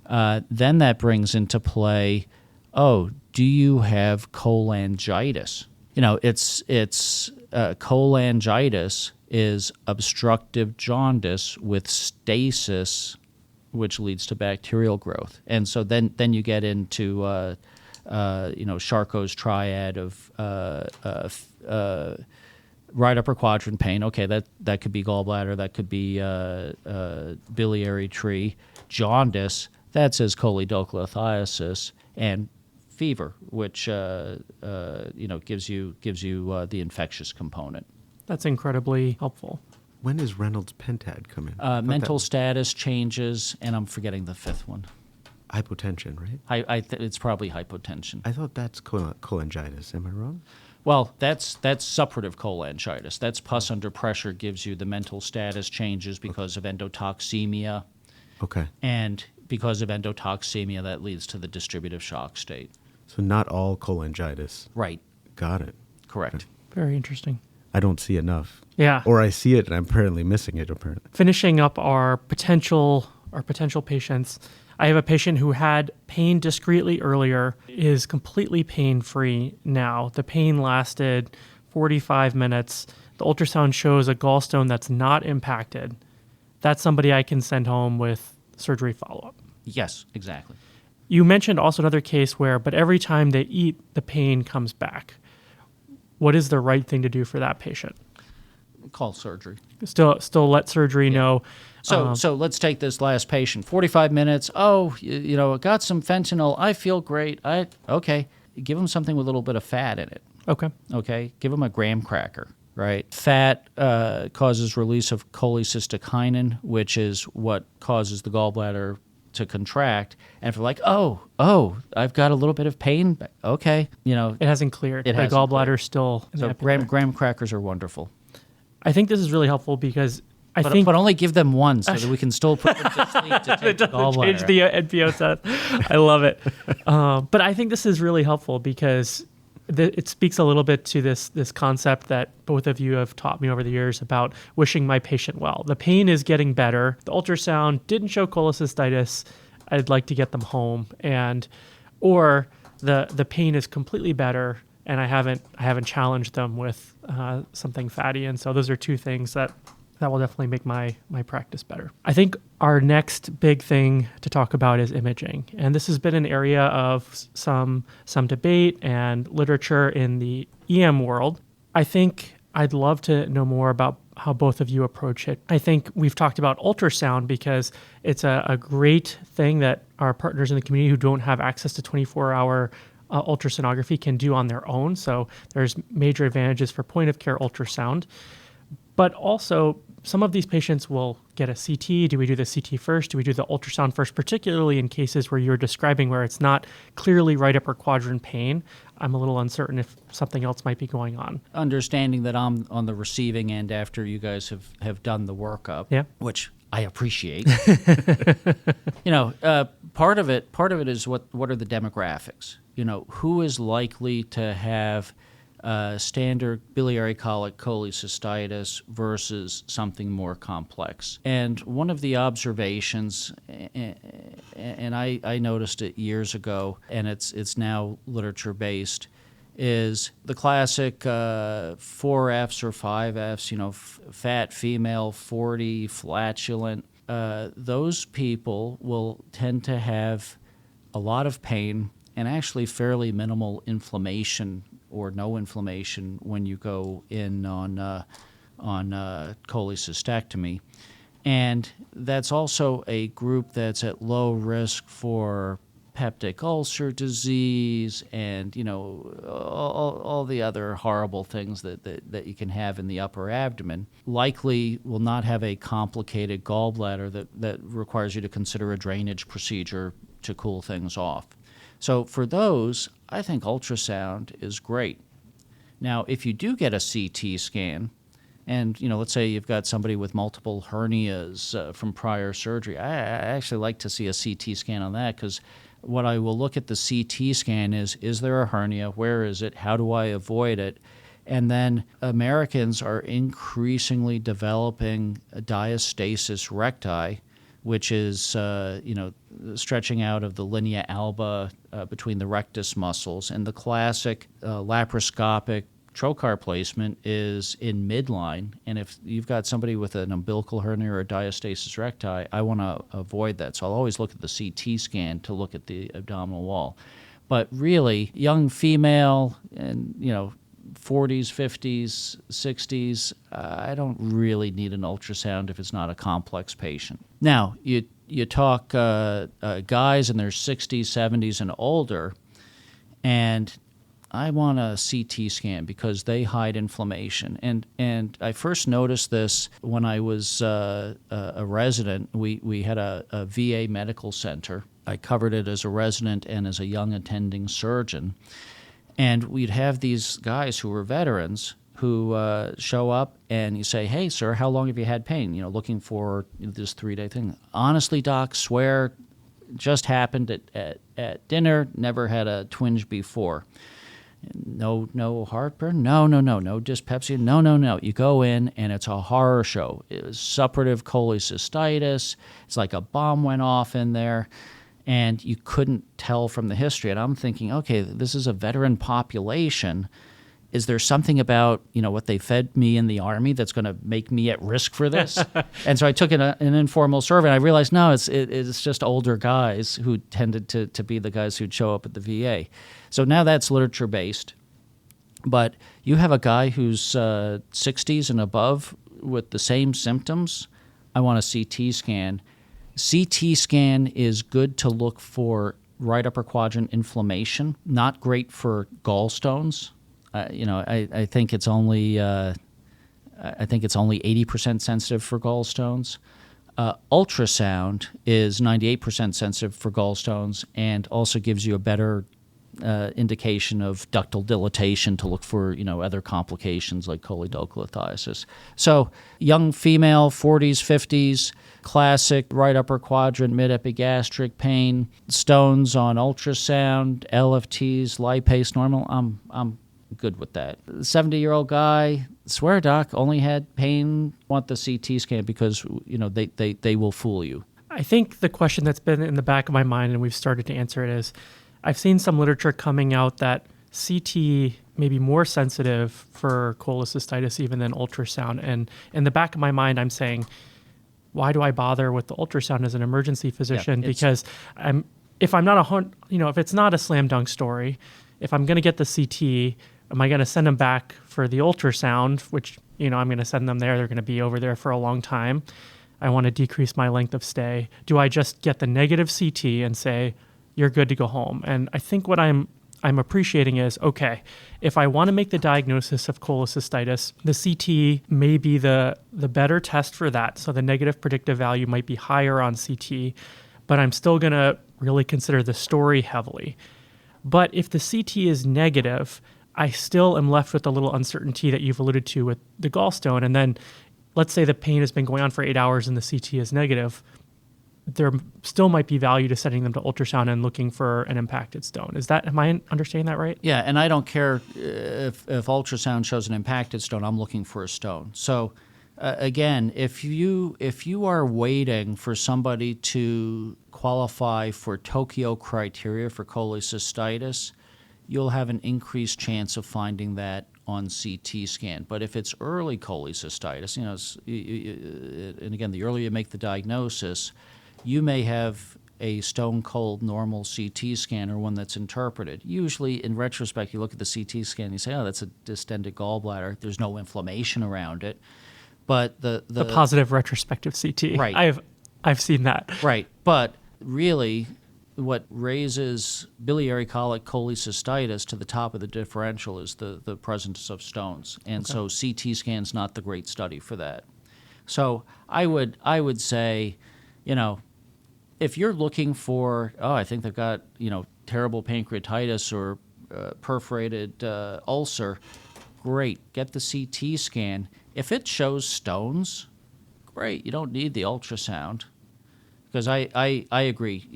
Then that brings into play, do you have cholangitis? It's cholangitis is obstructive jaundice with stasis, which leads to bacterial growth. And so then you get into Charcot's triad of right upper quadrant pain. Okay, that could be gallbladder, that could be biliary tree. Jaundice, that says choledocolithiasis, and fever, which gives you the infectious component. That's incredibly helpful. When does Reynolds pentad come in? Mental status changes, and I'm forgetting the fifth one. Hypotension, right? It's probably hypotension. I thought that's cholangitis. Am I wrong? Well, that's suppurative cholangitis. That's pus under pressure gives you the mental status changes because of endotoxemia. Okay. And because of endotoxemia, that leads to the distributive shock state. So not all cholangitis. Right. Got it. Correct. Okay. Very interesting. I don't see enough. Yeah. Or I see it and I'm apparently missing it, apparently. Finishing up our potential patients, I have a patient who had pain discreetly earlier, is completely pain-free now. The pain lasted 45 minutes. The ultrasound shows a gallstone that's not impacted. That's somebody I can send home with surgery follow-up. Yes, exactly. You mentioned also another case where, but every time they eat, the pain comes back. What is the right thing to do for that patient? Call surgery. Still let surgery know. So let's take this last patient. 45 minutes. Oh, got some fentanyl. I feel great. Okay. Give them something with a little bit of fat in it. Okay. Okay. Give them a graham cracker. Right. Fat causes release of cholecystokinin, which is what causes the gallbladder to contract. And if they're like, oh, I've got a little bit of pain. Okay. It hasn't cleared. The hasn't gallbladder's still. So graham crackers are wonderful. I think this is really helpful because but only give them one so that we can still put them to sleep to take the gallbladder. Change the NPO test. I love it. But I think this is really helpful because it speaks a little bit to this concept that both of you have taught me over the years about wishing my patient well. The pain is getting better. The ultrasound didn't show cholecystitis. I'd like to get them home, or the pain is completely better, and I haven't challenged them with something fatty. And so those are two things that will definitely make my practice better. I think our next big thing to talk about is imaging. And this has been an area of some debate and literature in the EM world. I think I'd love to know more about how both of you approach it. I think we've talked about ultrasound because it's a great thing that our partners in the community who don't have access to 24-hour ultrasonography can do on their own. So there's major advantages for point-of-care ultrasound. But also, some of these patients will get a CT. Do we do the CT first? Do we do the ultrasound first? Particularly in cases where you're describing where it's not clearly right upper quadrant pain. I'm a little uncertain if something else might be going on. Understanding that I'm on the receiving end after you guys have done the workup, yeah, which I appreciate. Part of it is what are the demographics? Who is likely to have standard biliary colic cholecystitis versus something more complex. And one of the observations, and I noticed it years ago, and it's now literature-based, is the classic 4Fs or 5Fs, fat female, 40, flatulent. Those people will tend to have a lot of pain and actually fairly minimal inflammation or no inflammation when you go in on cholecystectomy. And that's also a group that's at low risk for peptic ulcer disease and, all the other horrible things that you can have in the upper abdomen. Likely will not have a complicated gallbladder that requires you to consider a drainage procedure to cool things off. So for those, I think ultrasound is great. Now, if you do get a CT scan, and let's say you've got somebody with multiple hernias from prior surgery, I actually like to see a CT scan on that because what I will look at the CT scan is there a hernia? Where is it? How do I avoid it? And then Americans are increasingly developing a diastasis recti, which is stretching out of the linea alba between the rectus muscles. And the classic laparoscopic trocar placement is in midline. And if you've got somebody with an umbilical hernia or a diastasis recti, I want to avoid that. So I'll always look at the CT scan to look at the abdominal wall. But really, young female and, 40s, 50s, 60s, I don't really need an ultrasound if it's not a complex patient. Now, you talk guys in their 60s, 70s, and older, and I want a CT scan because they hide inflammation. And I first noticed this when I was a resident. We had a VA medical center. I covered it as a resident and as a young attending surgeon. And we'd have these guys who were veterans who show up and you say, "Hey, sir, how long have you had pain?" Looking for this 3-day thing. "Honestly, doc, swear, just happened at dinner, never had a twinge before." No heartburn? No dyspepsia? No. You go in and it's a horror show. It was suppurative cholecystitis. It's like a bomb went off in there. And you couldn't tell from the history. And I'm thinking, okay, this is a veteran population. Is there something about what they fed me in the Army that's going to make me at risk for this? And so I took an informal survey, and I realized, no, it's just older guys who tended to be the guys who'd show up at the VA. So now that's literature-based. But you have a guy who's 60s and above with the same symptoms, I want a CT scan. CT scan is good to look for right upper quadrant inflammation, not great for gallstones. I think it's only 80% sensitive for gallstones. Ultrasound is 98% sensitive for gallstones and also gives you a better indication of ductal dilatation to look for other complications like choledocolithiasis. So young female, 40s, 50s, classic right upper quadrant, mid-epigastric pain, stones on ultrasound, LFTs, lipase normal. I'm good with that. 70-year-old guy, swear doc, only had pain, want the CT scan because they will fool you. I think the question that's been in the back of my mind, and we've started to answer it, is I've seen some literature coming out that CT may be more sensitive for cholecystitis even than ultrasound. And in the back of my mind, I'm saying, why do I bother with the ultrasound as an emergency physician? Because if it's not a slam dunk story, if I'm going to get the CT, am I going to send them back for the ultrasound, which, I'm going to send them there. They're going to be over there for a long time. I want to decrease my length of stay. Do I just get the negative CT and say, you're good to go home? And I think what I'm appreciating is, okay, if I want to make the diagnosis of cholecystitis, the CT may be the better test for that. So the negative predictive value might be higher on CT, but I'm still going to really consider the story heavily. But if the CT is negative, I still am left with a little uncertainty that you've alluded to with the gallstone. And then let's say the pain has been going on for 8 hours and the CT is negative. There still might be value to sending them to ultrasound and looking for an impacted stone. Am I understanding that right? Yeah, and I don't care if ultrasound shows an impacted stone. I'm looking for a stone. So again, if you are waiting for somebody to qualify for Tokyo criteria for cholecystitis, you'll have an increased chance of finding that on CT scan. But if it's early cholecystitis, and again, the earlier you make the diagnosis, you may have a stone cold normal CT scan or one that's interpreted. Usually, in retrospect, you look at the CT scan and you say, oh, that's a distended gallbladder. There's no inflammation around it. But the positive retrospective CT. Right. I've seen that. Right. But really, what raises biliary colic cholecystitis to the top of the differential is the presence of stones. And so CT scan's not the great study for that. So I would say, if you're looking for, I think they've got, terrible pancreatitis or perforated ulcer, great, get the CT scan. If it shows stones, great, you don't need the ultrasound. Because I agree,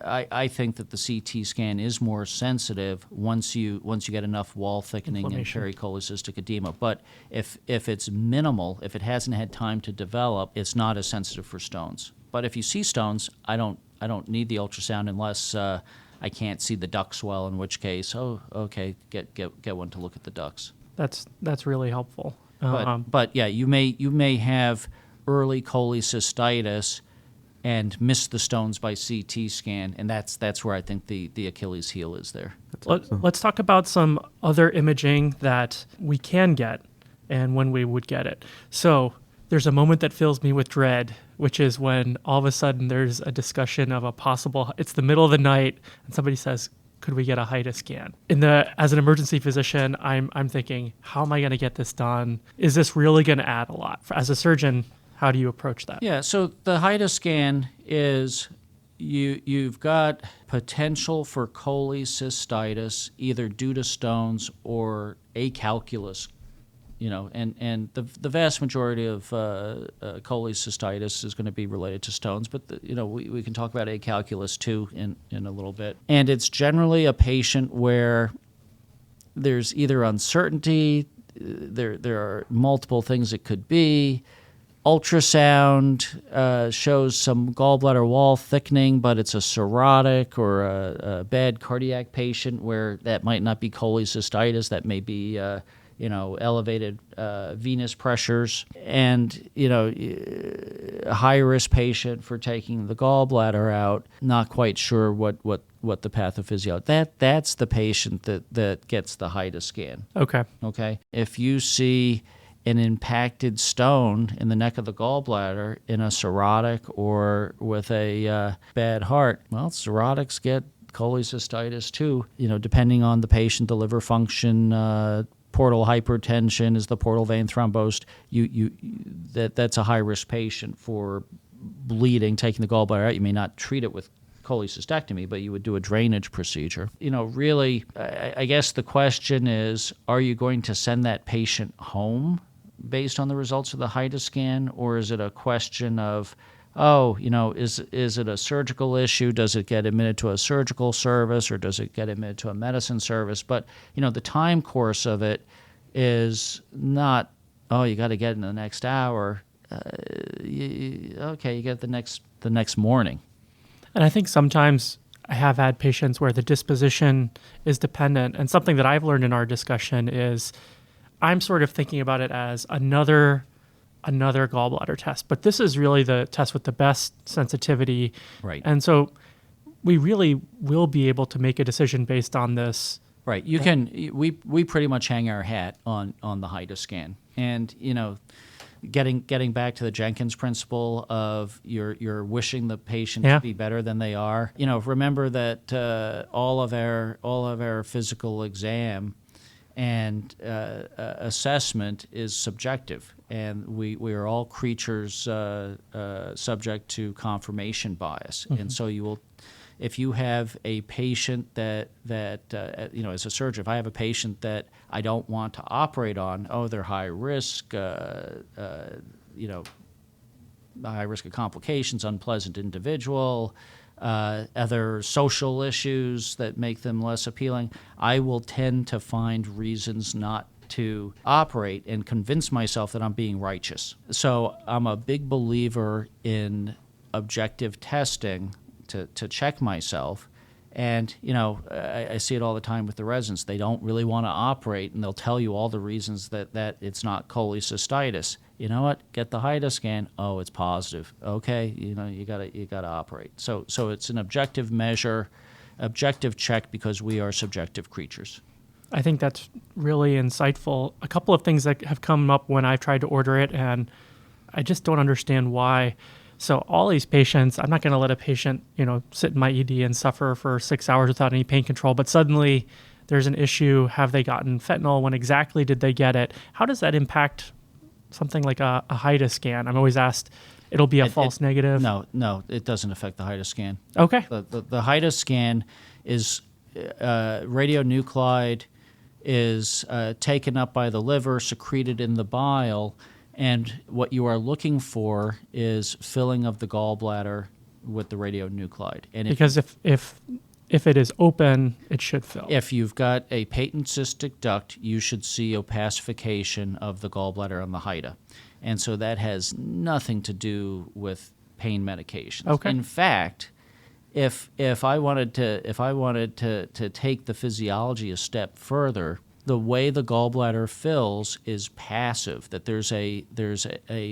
I think that the CT scan is more sensitive once you get enough wall thickening and pericholecystic edema. But if it's minimal, if it hasn't had time to develop, it's not as sensitive for stones. But if you see stones, I don't need the ultrasound unless I can't see the ducts well. In which case, get one to look at the ducts. That's really helpful. But yeah, you may have early cholecystitis and miss the stones by CT scan, and that's where I think the Achilles heel is there. Let's talk about some other imaging that we can get and when we would get it. So there's a moment that fills me with dread, which is when all of a sudden there's a discussion of a possible, it's the middle of the night, and somebody says, could we get a HIDA scan? As an emergency physician, I'm thinking, how am I going to get this done? Is this really going to add a lot? As a surgeon, how do you approach that? Yeah, so the HIDA scan is you've got potential for cholecystitis either due to stones or acalculous, and the vast majority of cholecystitis is going to be related to stones, but we can talk about acalculous too in a little bit. And it's generally a patient where there's either uncertainty, there are multiple things it could be. Ultrasound shows some gallbladder wall thickening, but it's a cirrhotic or a bad cardiac patient where that might not be cholecystitis, that may be elevated venous pressures, and a high-risk patient for taking the gallbladder out, not quite sure what the pathophysiology. That's the patient that gets the HIDA scan. Okay. If you see an impacted stone in the neck of the gallbladder in a cirrhotic or with a bad heart, well, cirrhotics get cholecystitis too, depending on the patient, the liver function, portal hypertension, is the portal vein thrombosed. That's a high-risk patient for bleeding, taking the gallbladder out. You may not treat it with cholecystectomy, but you would do a drainage procedure. Really, I guess the question is, are you going to send that patient home based on the results of the HIDA scan, or is it a question of, is it a surgical issue? Does it get admitted to a surgical service, or does it get admitted to a medicine service? But, the time course of it is not, you got to get in the next hour. You get the next morning. And I think sometimes I have had patients where the disposition is dependent, and something that I've learned in our discussion is I'm sort of thinking about it as another gallbladder test, but this is really the test with the best sensitivity. Right. And so we really will be able to make a decision based on this. Right. We pretty much hang our hat on the HIDA scan. And, getting back to the Jenkins principle of you're wishing the patient to be better than they are. Remember that all of our physical exam and assessment is subjective, and we are all creatures subject to confirmation bias. Mm-hmm. And so if you have a patient that as a surgeon, if I have a patient that I don't want to operate on, they're high risk, high risk of complications, unpleasant individual, other social issues that make them less appealing, I will tend to find reasons not to operate and convince myself that I'm being righteous. So I'm a big believer in objective testing to check myself. And, I see it all the time with the residents. They don't really want to operate, and they'll tell you all the reasons that it's not cholecystitis. You know what? Get the HIDA scan. Oh, it's positive. Okay, you gotta operate. So it's an objective measure, objective check, because we are subjective creatures. I think that's really insightful. A couple of things that have come up when I've tried to order it, and I just don't understand why. So all these patients, I'm not going to let a patient, sit in my ED and suffer for 6 hours without any pain control, but suddenly there's an issue. Have they gotten fentanyl? When exactly did they get it? How does that impact something like a HIDA scan? I'm always asked, it'll be a false negative. No, it doesn't affect the HIDA scan. Okay. The HIDA scan is radionuclide is taken up by the liver, secreted in the bile, and what you are looking for is filling of the gallbladder with the radionuclide. And because if it is open, it should fill. If you've got a patent cystic duct, you should see opacification of the gallbladder on the HIDA. And so that has nothing to do with pain medications. Okay. In fact, if I wanted to take the physiology a step further, the way the gallbladder fills is passive, that there's a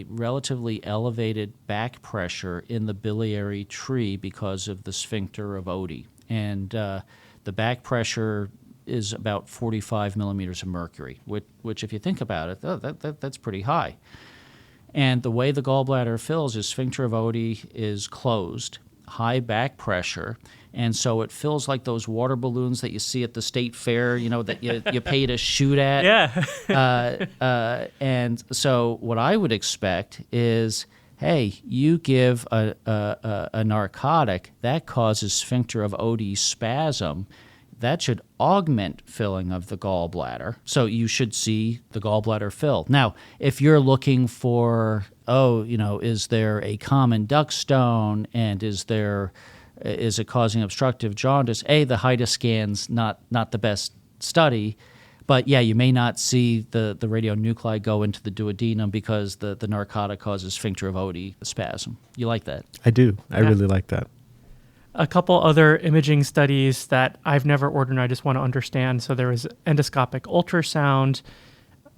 relatively elevated back pressure in the biliary tree because of the sphincter of Oddi. And the back pressure is about 45 millimeters of mercury, which if you think about it, that's pretty high. And the way the gallbladder fills is sphincter of Oddi is closed, high back pressure, and so it fills like those water balloons that you see at the state fair, that you pay to shoot at. Yeah. And so what I would expect is, hey, you give a narcotic, that causes sphincter of Oddi spasm. That should augment filling of the gallbladder. So you should see the gallbladder fill. Now, if you're looking for, is there a common duct stone, and is it causing obstructive jaundice? The HIDA scan's not the best study, but yeah, you may not see the radionuclide go into the duodenum because the narcotic causes sphincter of Oddi spasm. You like that? I do. I really like that. A couple other imaging studies that I've never ordered and I just want to understand. So there was endoscopic ultrasound,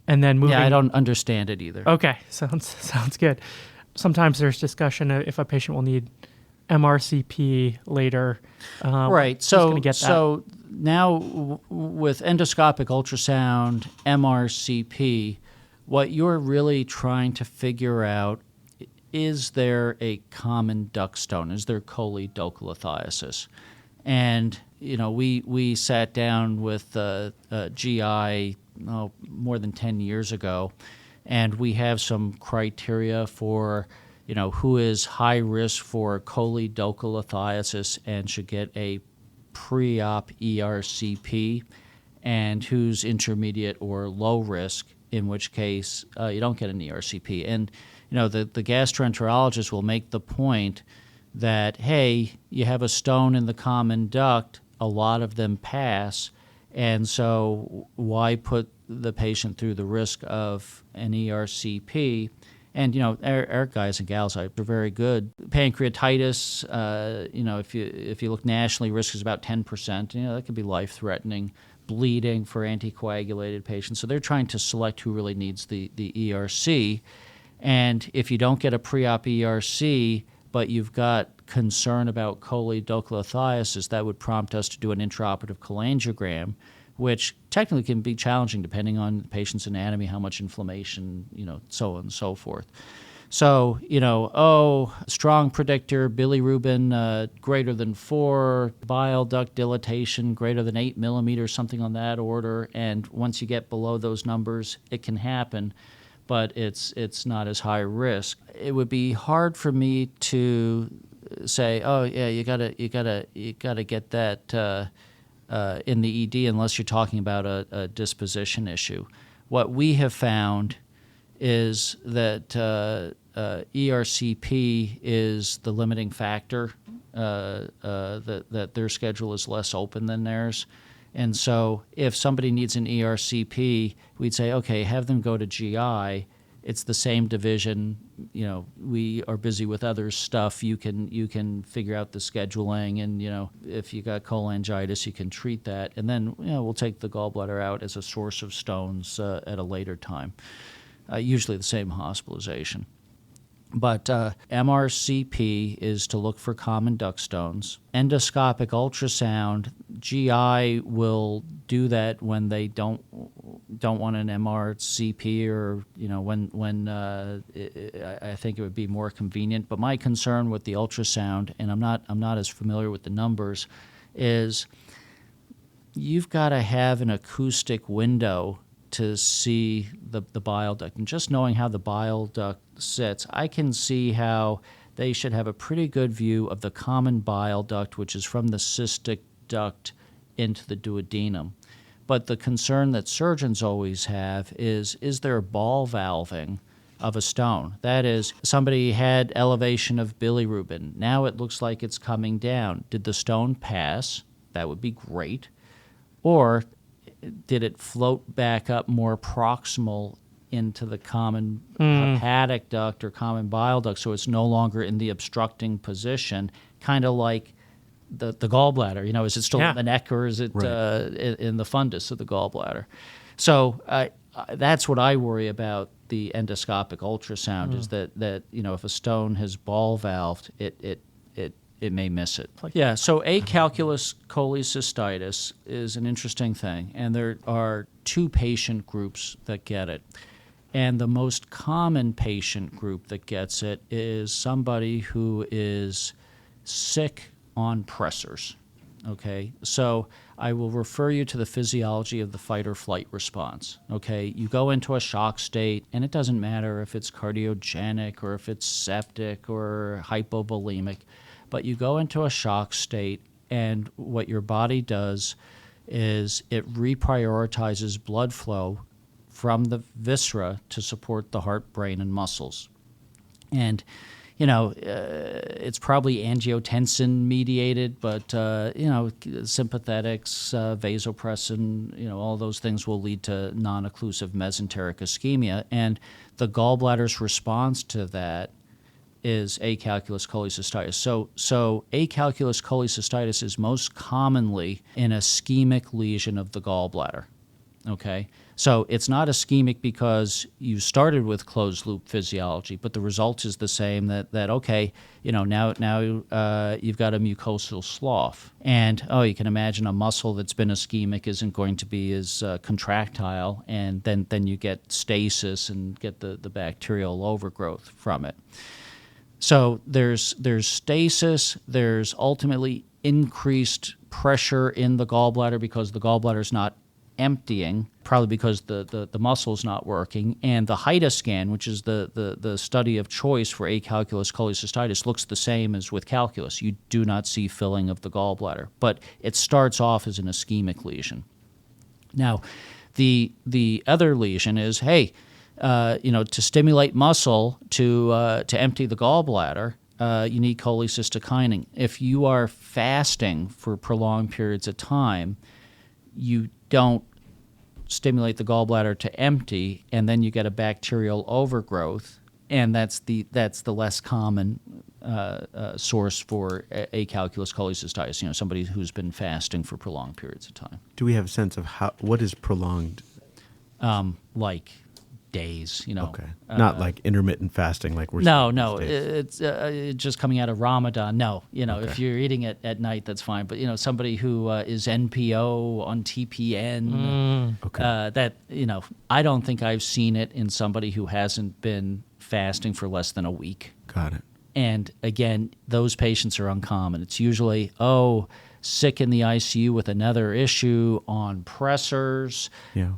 and then moving. Yeah, I don't understand it either. Okay, sounds good. Sometimes there's discussion if a patient will need MRCP later. Right. So now with endoscopic ultrasound, MRCP, what you're really trying to figure out, is there a common duct stone? Is there choledocolithiasis? And, we sat down with GI more than 10 years ago, and we have some criteria for, who is high risk for choledocolithiasis and should get a pre-op ERCP, and who's intermediate or low risk, in which case you don't get an ERCP. And the gastroenterologist will make the point that, hey, you have a stone in the common duct, a lot of them pass, and so why put the patient through the risk of an ERCP? And, our guys and gals are very good. Pancreatitis, if you look nationally, risk is about 10%. That could be life-threatening. Bleeding for anticoagulated patients. So they're trying to select who really needs the ERC. And if you don't get a pre-op ERC, but you've got concern about choledocolithiasis, that would prompt us to do an intraoperative cholangiogram, which technically can be challenging depending on the patient's anatomy, how much inflammation, so on and so forth. So, strong predictor, bilirubin greater than 4, bile duct dilatation greater than 8 millimeters, something on that order. And once you get below those numbers, it can happen, but it's not as high risk. It would be hard for me to say, oh yeah, you gotta get that in the ED unless you're talking about a disposition issue. What we have found is that ERCP is the limiting factor, that their schedule is less open than theirs. And so if somebody needs an ERCP, we'd say, okay, have them go to GI. It's the same division. We are busy with other stuff. You can figure out the scheduling, and if you got cholangitis, you can treat that, and then we'll take the gallbladder out as a source of stones at a later time. Usually the same hospitalization. But MRCP is to look for common duct stones. Endoscopic ultrasound, GI will do that when they don't want an MRCP, or when I think it would be more convenient. But my concern with the ultrasound, and I'm not as familiar with the numbers, is you've got to have an acoustic window to see the bile duct. And just knowing how the bile duct sits, I can see how they should have a pretty good view of the common bile duct, which is from the cystic duct into the duodenum. But the concern that surgeons always have is there ball valving of a stone? That is, somebody had elevation of bilirubin. Now it looks like it's coming down. Did the stone pass? That would be great. Or did it float back up more proximal into the common hepatic duct or common bile duct, so it's no longer in the obstructing position, kind of like the gallbladder? Is it still in the neck, or is it in the fundus of the gallbladder? So that's what I worry about the endoscopic ultrasound is that if a stone has ball valved, it may miss it. Yeah, so acalculous cholecystitis is an interesting thing, and there are two patient groups that get it. And the most common patient group that gets it is somebody who is sick on pressors. Okay, so I will refer you to the physiology of the fight or flight response. Okay, you go into a shock state, and it doesn't matter if it's cardiogenic or if it's septic or hypovolemic, but you go into a shock state, and what your body does is it reprioritizes blood flow from the viscera to support the heart, brain, and muscles. And it's probably angiotensin mediated, but sympathetics, vasopressin, all those things will lead to non-occlusive mesenteric ischemia. And the gallbladder's response to that is acalculous cholecystitis. So acalculous cholecystitis is most commonly an ischemic lesion of the gallbladder. Okay, so it's not ischemic because you started with closed loop physiology, but the result is the same. Now you've got a mucosal slough, and you can imagine a muscle that's been ischemic isn't going to be as contractile, and then you get stasis and get the bacterial overgrowth from it. So there's stasis. There's ultimately increased pressure in the gallbladder because the gallbladder's not emptying, probably because the muscle's not working. And the HIDA scan, which is the study of choice for acalculous cholecystitis, looks the same as with calculus. You do not see filling of the gallbladder, but it starts off as an ischemic lesion. Now, the other lesion is, to stimulate muscle to empty the gallbladder, you need cholecystokinin. If you are fasting for prolonged periods of time, you don't stimulate the gallbladder to empty, and then you get a bacterial overgrowth, and that's the less common source for acalculous cholecystitis. Somebody who's been fasting for prolonged periods of time. Do we have a sense of what is prolonged? Like days, Okay, not like intermittent fasting, like we're. No, it's just coming out of Ramadan. No, Okay. If you're eating it at night, that's fine. But somebody who is NPO on TPN, I don't think I've seen it in somebody who hasn't been fasting for less than a week. Got it. And again, those patients are uncommon. It's usually sick in the ICU with another issue on pressors. Yeah.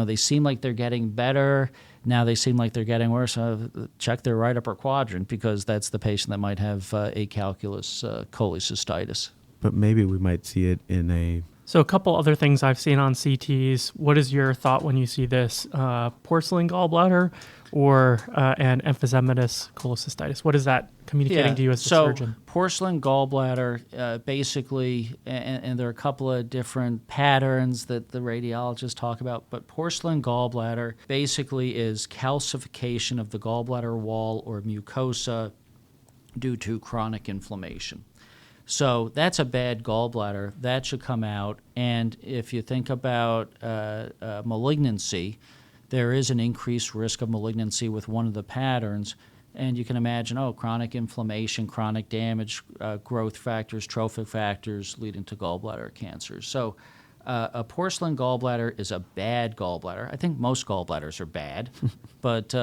They seem like they're getting better. Now they seem like they're getting worse. Check their right upper quadrant, because that's the patient that might have acalculous cholecystitis. But maybe we might see it in a... So a couple other things I've seen on CTs. What is your thought when you see this? Porcelain gallbladder or an emphysematous cholecystitis? What is that communicating to you as a surgeon? So porcelain gallbladder, basically, and there are a couple of different patterns that the radiologists talk about, but porcelain gallbladder basically is calcification of the gallbladder wall or mucosa due to chronic inflammation. So that's a bad gallbladder. That should come out. And if you think about malignancy, there is an increased risk of malignancy with one of the patterns. And you can imagine, chronic inflammation, chronic damage, growth factors, trophic factors leading to gallbladder cancer. So a porcelain gallbladder is a bad gallbladder. I think most gallbladders are bad, but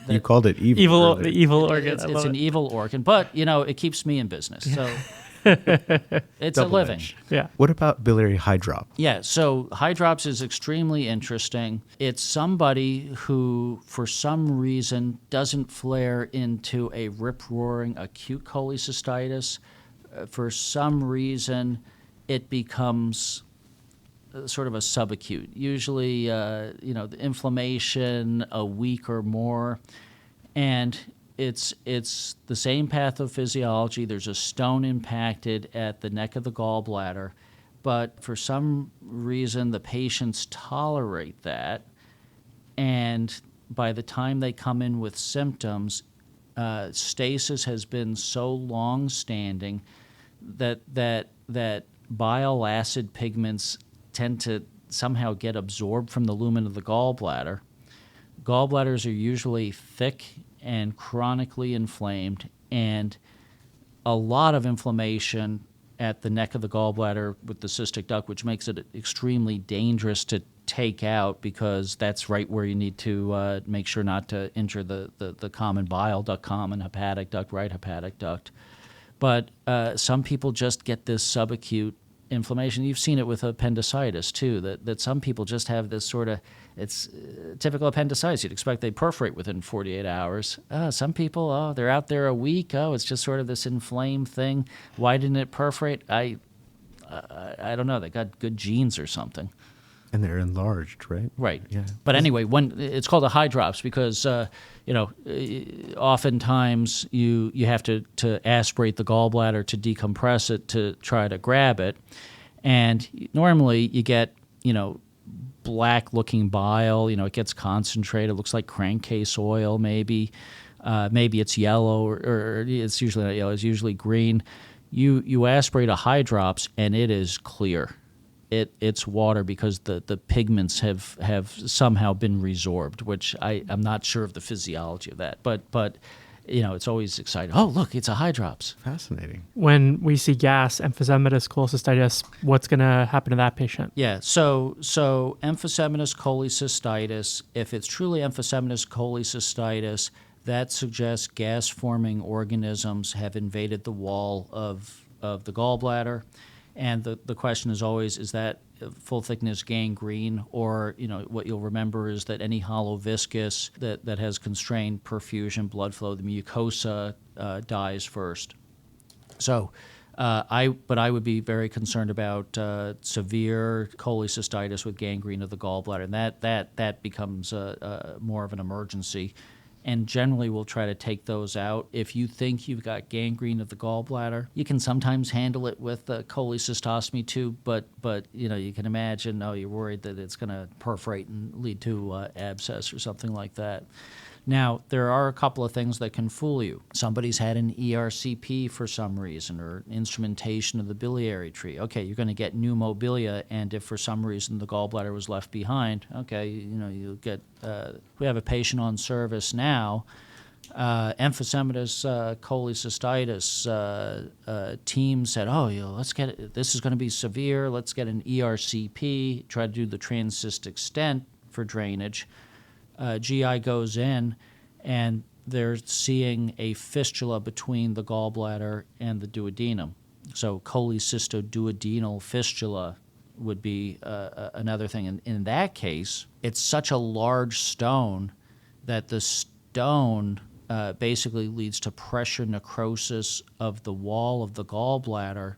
you called it evil. The evil organ. It's an evil organ, but it keeps me in business. So it's a living. Edged. Yeah. What about biliary hydrop? Yeah, so hydrops is extremely interesting. It's somebody who, for some reason, doesn't flare into a rip-roaring acute cholecystitis. For some reason, it becomes sort of a subacute. Usually, the inflammation a week or more, and it's the same pathophysiology. There's a stone impacted at the neck of the gallbladder, but for some reason the patients tolerate that, and by the time they come in with symptoms, stasis has been so long-standing that bile acid pigments tend to somehow get absorbed from the lumen of the gallbladder. Gallbladders are usually thick and chronically inflamed, and a lot of inflammation at the neck of the gallbladder with the cystic duct, which makes it extremely dangerous to take out, because that's right where you need to make sure not to injure the common bile duct, common hepatic duct, right hepatic duct. But some people just get this subacute inflammation. You've seen it with appendicitis too, that some people just have this sort of, it's typical appendicitis. You'd expect they perforate within 48 hours. Some people, they're out there a week. It's just sort of this inflamed thing. Why didn't it perforate? I don't know. They got good genes or something. And they're enlarged, right? Right. Yeah. But anyway, when it's called a hydrops because oftentimes you have to aspirate the gallbladder to decompress it to try to grab it, and normally you get black-looking bile. It gets concentrated. It looks like crankcase oil, maybe. Maybe it's yellow, or it's usually not yellow. It's usually green. You aspirate a hydrops, and it is clear. It's water because the pigments have somehow been resorbed, which I'm not sure of the physiology of that. But it's always exciting. Oh, look, it's a hydrops. Fascinating. When we see gas, emphysematous cholecystitis, what's going to happen to that patient? Yeah, so emphysematous cholecystitis, if it's truly emphysematous cholecystitis, that suggests gas-forming organisms have invaded the wall of the gallbladder. And the question is always, is that full-thickness gangrene, or what you'll remember is that any hollow viscus that has constrained perfusion, blood flow, the mucosa dies first. So I would be very concerned about severe cholecystitis with gangrene of the gallbladder, and that becomes more of an emergency. And generally we'll try to take those out. If you think you've got gangrene of the gallbladder, you can sometimes handle it with a cholecystostomy tube, but you can imagine, you're worried that it's going to perforate and lead to abscess or something like that. Now, there are a couple of things that can fool you. Somebody's had an ERCP for some reason, or instrumentation of the biliary tree. Okay, you're going to get pneumobilia, and if for some reason the gallbladder was left behind, okay, you'll get. We have a patient on service now, emphysematous cholecystitis. Team said, let's get it. This is going to be severe. Let's get an ERCP. Try to do the transcystic stent for drainage. GI goes in, and they're seeing a fistula between the gallbladder and the duodenum. So cholecystoduodenal fistula would be another thing. And in that case, it's such a large stone that the stone basically leads to pressure necrosis of the wall of the gallbladder,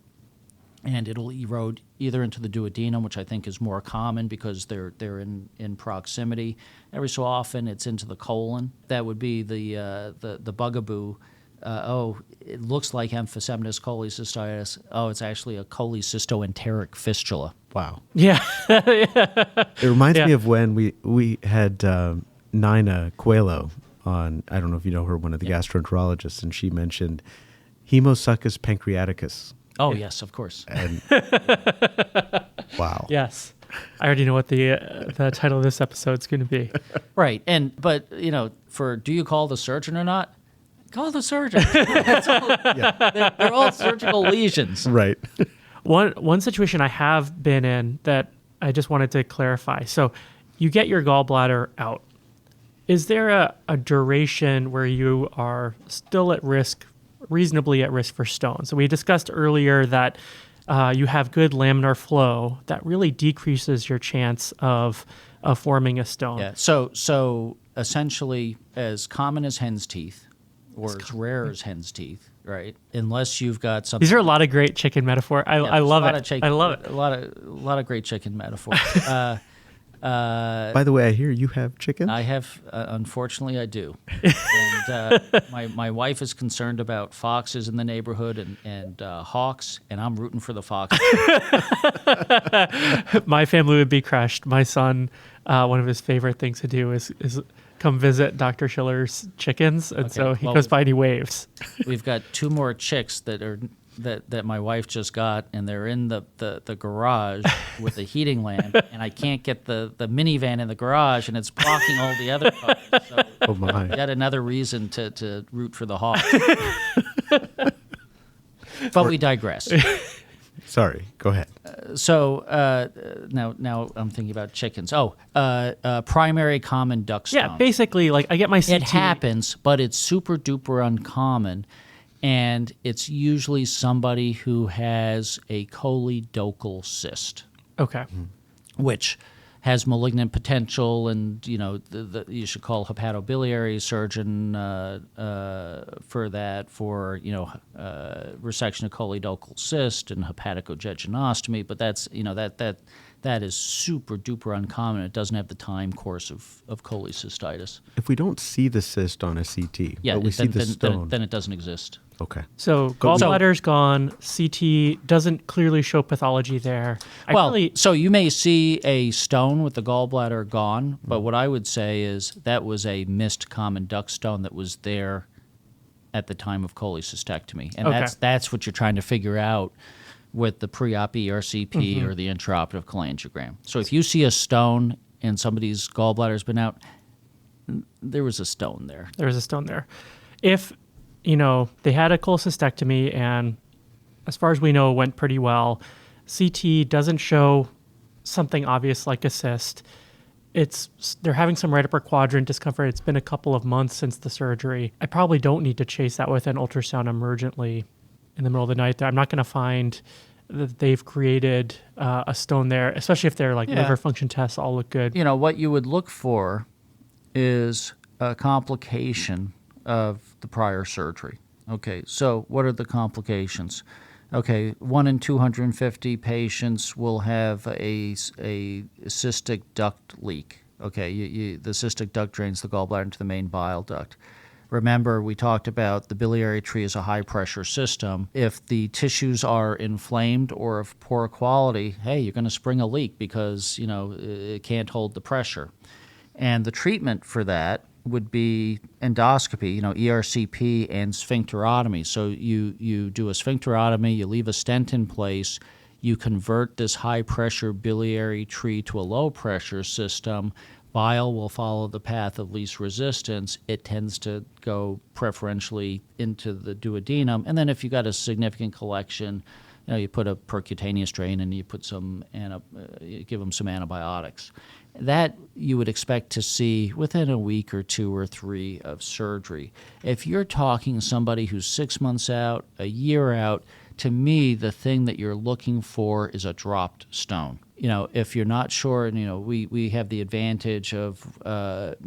and it'll erode either into the duodenum, which I think is more common because they're in proximity. Every so often, it's into the colon. That would be the bugaboo. It looks like emphysematous cholecystitis. It's actually a cholecystoenteric fistula. Wow. Yeah. It reminds me of when we had Nina Coelho on, I don't know if you know her, one of the gastroenterologists, and she mentioned Hemosuchus pancreaticus. Oh, yes, of course. And wow. Yes. I already know what the title of this episode is going to be. Right. But do you call the surgeon or not? Call the surgeon. They're all surgical lesions. Right. One situation I have been in that I just wanted to clarify. So you get your gallbladder out. Is there a duration where you are still at risk, reasonably at risk for stones? So we discussed earlier that you have good laminar flow that really decreases your chance of forming a stone. Yeah. So essentially, as common as hen's teeth, or as rare as hen's teeth, right? Unless you've got something. These are a lot of great chicken metaphor. I love it. I love it. A lot of great chicken metaphors. By the way, I hear you have chicken? I have, unfortunately, I do. And my wife is concerned about foxes in the neighborhood and hawks, and I'm rooting for the foxes. My family would be crushed. My son, one of his favorite things to do is come visit Dr. Schiller's chickens, and so he goes by and he waves. We've got two more chicks that are that my wife just got, and they're in the garage with the heating lamp, and I can't get the minivan in the garage, and it's blocking all the other cars. So Oh my! yet another reason to root for the Hawks. But we digress. Sorry, go ahead. So now I'm thinking about chickens. Primary common duck stone. Yeah, basically, like I get my CT. It happens, but it's super duper uncommon, and it's usually somebody who has a choledocolithiasis cyst, Okay. which has malignant potential, and you should call a hepatobiliary surgeon for that, for resection of choledocolithiasis cyst and hepatocogeginostomy. But that's that is super duper uncommon. It doesn't have the time course of cholecystitis. If we don't see the cyst on a CT, Yeah, but we see the stone, then it doesn't exist. okay. So gallbladder's gone. CT doesn't clearly show pathology there. So you may see a stone with the gallbladder gone, but what I would say is that was a missed common duct stone that was there at the time of cholecystectomy, and Okay. that's what you're trying to figure out with the pre-op ERCP or the intraoperative cholangiogram. So if you see a stone and somebody's gallbladder's been out, there was a stone there. There was a stone there. If, they had a cholecystectomy and as far as we know, it went pretty well, CT doesn't show something obvious like a cyst. They're having some right upper quadrant discomfort. It's been a couple of months since the surgery. I probably don't need to chase that with an ultrasound emergently in the middle of the night. I'm not going to find that they've created a stone there, especially if their liver function tests all look good. What you would look for is a complication of the prior surgery. Okay, so what are the complications? Okay, 1 in 250 patients will have a cystic duct leak. Okay, the cystic duct drains the gallbladder into the main bile duct. Remember, we talked about the biliary tree as a high-pressure system. If the tissues are inflamed or of poor quality, hey, you're going to spring a leak because, it can't hold the pressure. And the treatment for that would be endoscopy, ERCP and sphincterotomy. So you do a sphincterotomy, you leave a stent in place, you convert this high-pressure biliary tree to a low-pressure system. Bile will follow the path of least resistance. It tends to go preferentially into the duodenum. And then if you got a significant collection, you put a percutaneous drain and you put you give them some antibiotics. That you would expect to see within a week or 2 or 3 of surgery. If you're talking somebody who's 6 months out, a year out, to me, the thing that you're looking for is a dropped stone. If you're not sure, and we have the advantage of,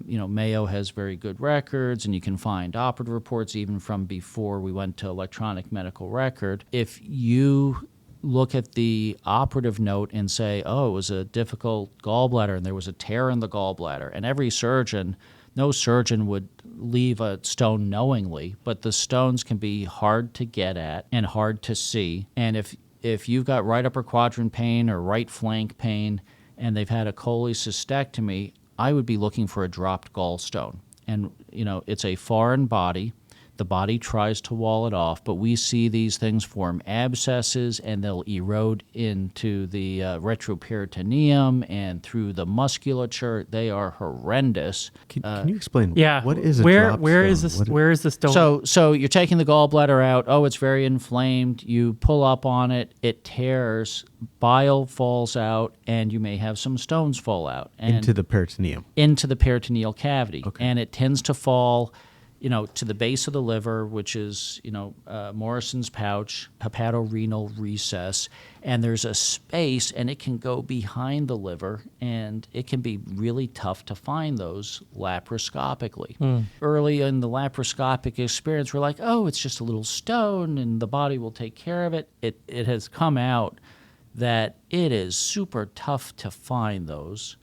Mayo has very good records, and you can find operative reports even from before we went to electronic medical record. If you look at the operative note and say, oh, it was a difficult gallbladder and there was a tear in the gallbladder, and no surgeon would leave a stone knowingly, but the stones can be hard to get at and hard to see. And if you've got right upper quadrant pain or right flank pain and they've had a cholecystectomy, I would be looking for a dropped gallstone. And, it's a foreign body. The body tries to wall it off, but we see these things form abscesses, and they'll erode into the retroperitoneum and through the musculature. They are horrendous. Can you explain? Yeah. What is a where drop is stone? this? Where is the stone? So you're taking the gallbladder out. Oh, it's very inflamed. You pull up on it. It tears. Bile falls out, and you may have some stones fall out Into the peritoneum. Into the peritoneal cavity, Okay. and it tends to fall to the base of the liver, which is, Morrison's pouch, hepatorenal recess, and there's a space, and it can go behind the liver, and it can be really tough to find those laparoscopically. Early in the laparoscopic experience, we're like, oh, it's just a little stone, and the body will take care of it. It has come out that it is super tough to find those,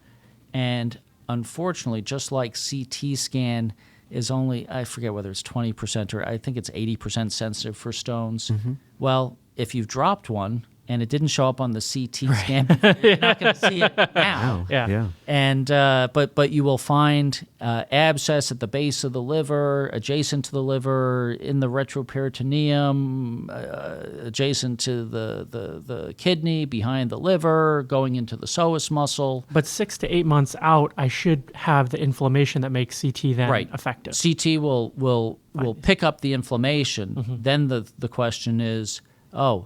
and unfortunately, just like CT scan is only, I forget whether it's 20% or I think it's 80% sensitive for stones. Well, if you've dropped one and it didn't show up on the CT scan. You're not going to see it now. Yeah. And but you will find abscess at the base of the liver, adjacent to the liver, in the retroperitoneum, adjacent to the kidney, behind the liver, going into the psoas muscle. But 6 to 8 months out, I should have the inflammation that makes CT then effective. CT will pick up the inflammation. Then the question is,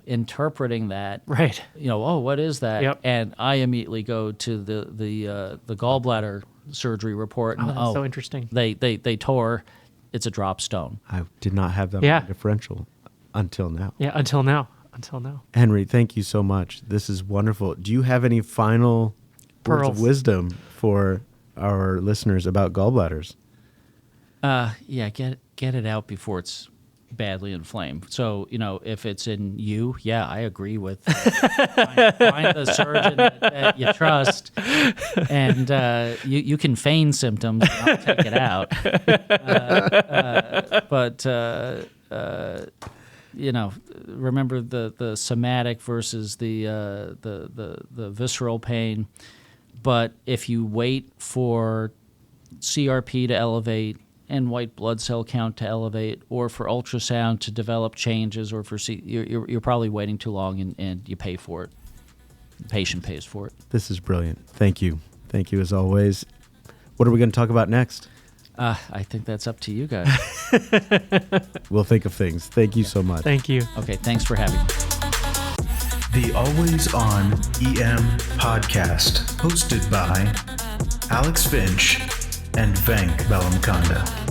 interpreting that, Right. What is that? Yep. And I immediately go to the gallbladder surgery report, and That's so interesting. They tore. It's a drop stone. I did not have that Yeah. differential until now. Yeah, until now. Henry, thank you so much. This is wonderful. Do you have any final words Pearls. of wisdom for our listeners about gallbladders? Get it out before it's badly inflamed. So, if it's in you, I agree with find the surgeon that you trust, and you can feign symptoms and I'll take it out. But remember the somatic versus the visceral pain. But if you wait for CRP to elevate and white blood cell count to elevate, or for ultrasound to develop changes, or for you're probably waiting too long, and you pay for it. The patient pays for it. This is brilliant. Thank you. Thank you as always. What are we going to talk about next? I think that's up to you guys. We'll think of things. Thank you so much. Thank you. Okay, thanks for having me. The Always On EM podcast, hosted by Alex Finch and Venk Bellamkonda.